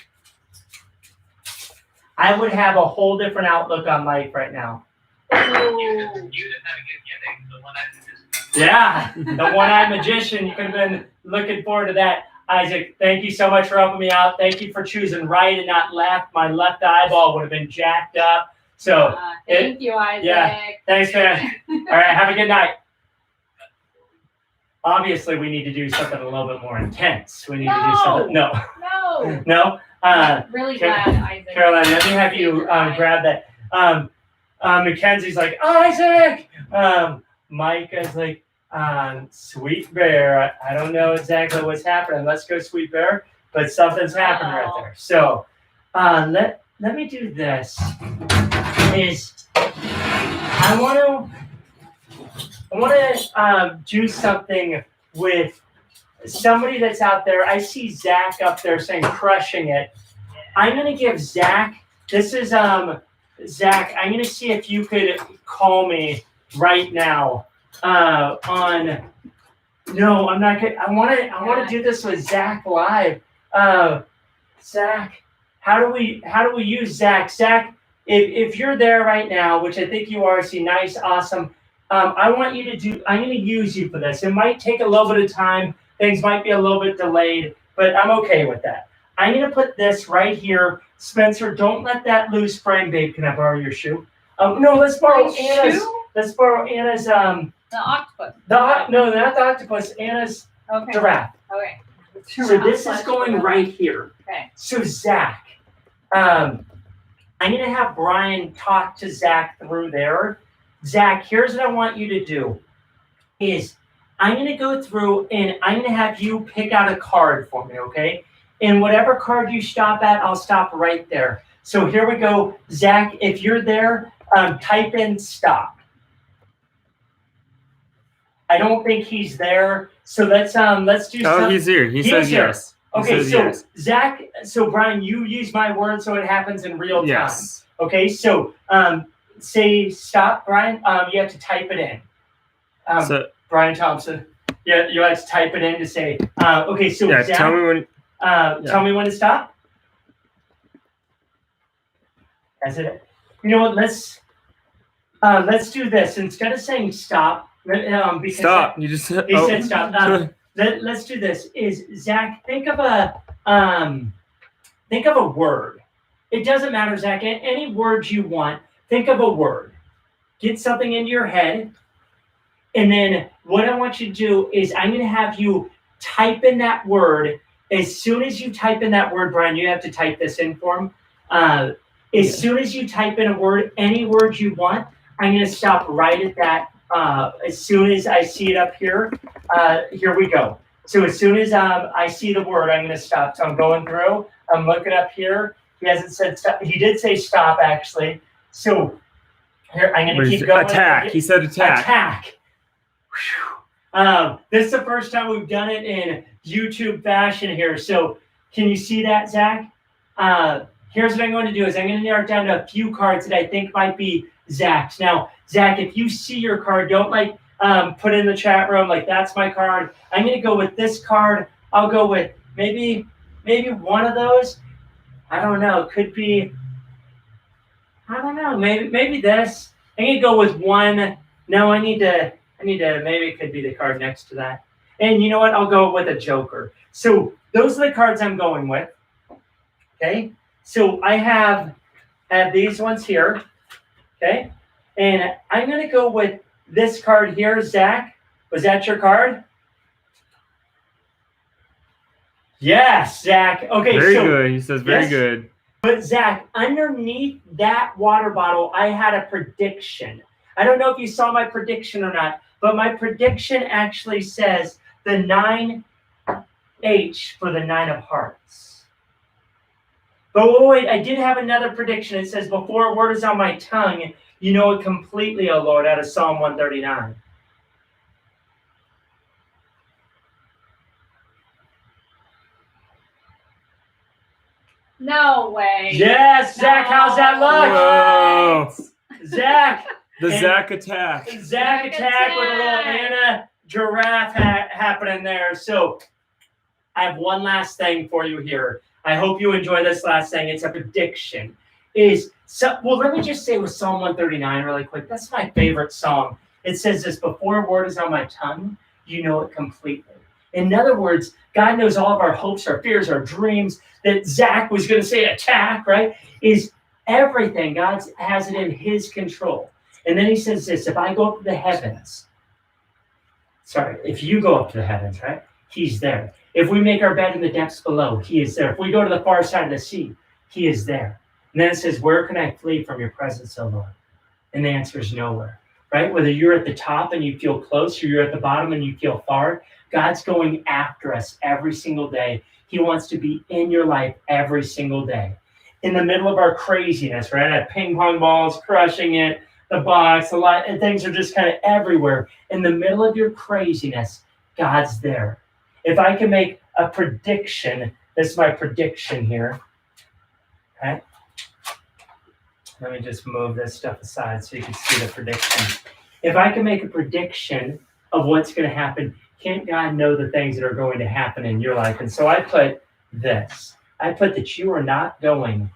I would have a whole different outlook on life right now.
You didn't have a good gimmick. The one-eyed magician.
Yeah, the one-eyed magician. You could have been looking forward to that. Isaac, thank you so much for helping me out. Thank you for choosing right and not left. My left eyeball would have been jacked up. So,
Thank you, Isaac.
Yeah. Thanks, man. All right, have a good night. Obviously, we need to do something a little bit more intense. We need to do something. No.
No.
No.
Really glad, Isaac.
Caroline, let me have you grab that. Mackenzie's like, Isaac! Mike is like, Sweet Bear. I don't know exactly what's happening. Let's go, Sweet Bear. But something's happening right there. So let me do this. I want to do something with somebody that's out there. I see Zach up there saying crushing it. I'm going to give Zach, this is Zach, I'm going to see if you could call me right now no, I'm not good. I want to do this with Zach live. Zach, how do we use Zach? Zach, if you're there right now, which I think you are, see, nice, awesome. I'm going to use you for this. It might take a little bit of time. Things might be a little bit delayed, but I'm okay with that. I'm going to put this right here. Spencer, don't let that loose frame, babe. Can I borrow your shoe? No, let's borrow
My
Anna's.
shoe?
Let's borrow Anna's.
The octopus.
No, not the octopus. Anna's
Okay.
giraffe.
Okay.
So this is going right here.
Okay.
So Zach, I'm going to have Brian talk to Zach through there. Zach, here's what I want you to do. Is I'm going to go through and I'm going to have you pick out a card for me, okay? And whatever card you stop at, I'll stop right there. So here we go. Zach, if you're there, type in stop. I don't think he's there. So let's do
Oh, he's here. He says
here.
yes.
Okay,
says
so
yes.
Zach, so Brian, you use my word so it happens in real time.
Yes.
Okay, so say stop, Brian. You have to type it in.
So
Brian Thompson. Yeah, you have to type it in to say. Okay, so
yeah,
Zach,
tell me when.
tell me when to stop. That's it. You know what? Let's do this instead of saying stop. Because
Stop. You just said.
he said stop. Let's do this. Is Zach, think of a word. It doesn't matter, Zach. Any word you want. Think of a word. Get something into your head, and then what I want you to do is I'm going to have you type in that word. As soon as you type in that word, Brian, you have to type this in for him. As soon as you type in a word, any word you want, I'm going to stop right at that. As soon as I see it up here, here we go. So as soon as I see the word, I'm going to stop. So I'm going through. I'm looking up here. He hasn't said stop. He did say stop, actually. So here, I'm going to keep going.
Attack. He said attack.
Attack. This is the first time we've done it in YouTube fashion here. So can you see that, Zach? Here's what I'm going to do is I'm going to narrow it down to a few cards that I think might be Zach's. Now, Zach, if you see your card, don't put in the chat room like that's my card. I'm going to go with this card. I'll go with maybe one of those. I don't know. It could be. I don't know. Maybe this. I'm going to go with one. No, I need to. Maybe it could be the card next to that. And you know what? I'll go with a joker. So those are the cards I'm going with. Okay. So I have these ones here. Okay. And I'm going to go with this card here, Zach. Was that your card? Yes, Zach. Okay.
Very good. He says very
yes.
good.
But Zach, underneath that water bottle, I had a prediction. I don't know if you saw my prediction or not, but my prediction actually says the 9H for the 9 of hearts. But wait, I did have another prediction. It says, before a word is on my tongue, you know it completely, O Lord, out of Psalm 139.
No way.
Yes, Zach, how's that look?
Whoa.
Zach.
The
And-
Zach attack.
Zach attack with a little Anna giraffe happening there. So I have one last thing for you here. I hope you enjoy this last thing. It's a prediction. Well, let me just say with Psalm 139 really quick. That's my favorite song. It says this, before a word is on my tongue, you know it completely. In other words, God knows all of our hopes, our fears, our dreams. That Zach was going to say attack, right? Is everything. God has it in his control. And then he says this, if I go up to the heavens, if you go up to the heavens, right? He's there. If we make our bed in the depths below, he is there. If we go to the far side of the sea, he is there. And then it says, where can I flee from your presence, O Lord? And the answer is nowhere, right? Whether you're at the top and you feel close or you're at the bottom and you feel far, God's going after us every single day. He wants to be in your life every single day. In the middle of our craziness, right? At ping pong balls, crushing it, the box, and things are just kind of everywhere. In the middle of your craziness, God's there. If I can make a prediction, this is my prediction here. Okay. Let me just move this stuff aside so you can see the prediction. If I can make a prediction of what's going to happen, can't God know the things that are going to happen in your life? And so I put this. I put that you are not going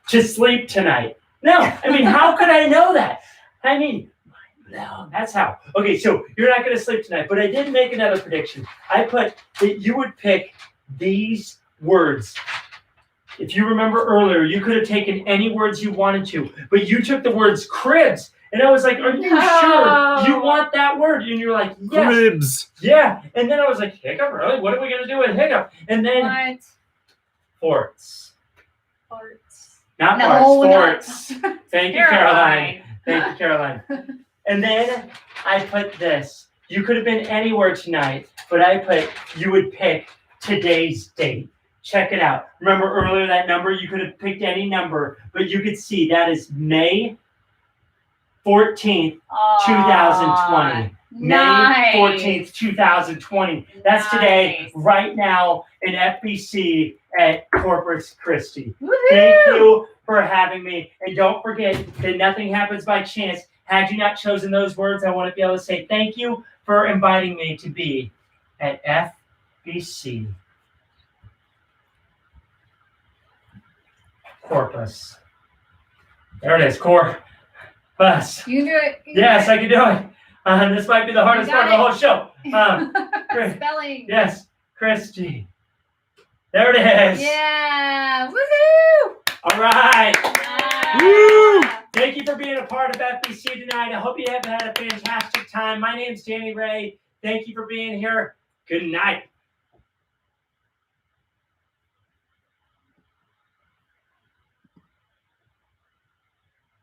to sleep tonight. No, I mean, how could I know that? I mean, no, that's how. Okay, so you're not going to sleep tonight, but I did make another prediction. I put that you would pick these words. If you remember earlier, you could have taken any words you wanted to, but you took the words cribs. And I was like, are you sure you want that word? And you're like, yes.
Cribs.
Yeah. And then I was like, hiccup, really? What are we going to do with hiccup? And then
What?
forts.
Farts.
Not
No,
farts,
not-
forts. Thank you,
Caroline.
Caroline. Thank you, Caroline. And then I put this. You could have been anywhere tonight, but I put you would pick today's date. Check it out. Remember earlier that number? You could have picked any number, but you could see that is May 14th, 2020. May 14th, 2020. That's today,
Nice.
right now in FBC at Corpus Christi.
Woohoo!
Thank you for having me. And don't forget that nothing happens by chance. Had you not chosen those words, I want to be able to say thank you for inviting me to be at FBC Corpus. There it is, Corpus.
You can do it.
Yes, I can do it. This might be the hardest part of the whole show. Chris-
Spelling.
Yes, Christi. There it is.
Yeah. Woohoo!
All right.
Woo!
Thank you for being a part of FBC tonight. I hope you have had a fantastic time. My name's Danny Ray. Thank you for being here. Good night.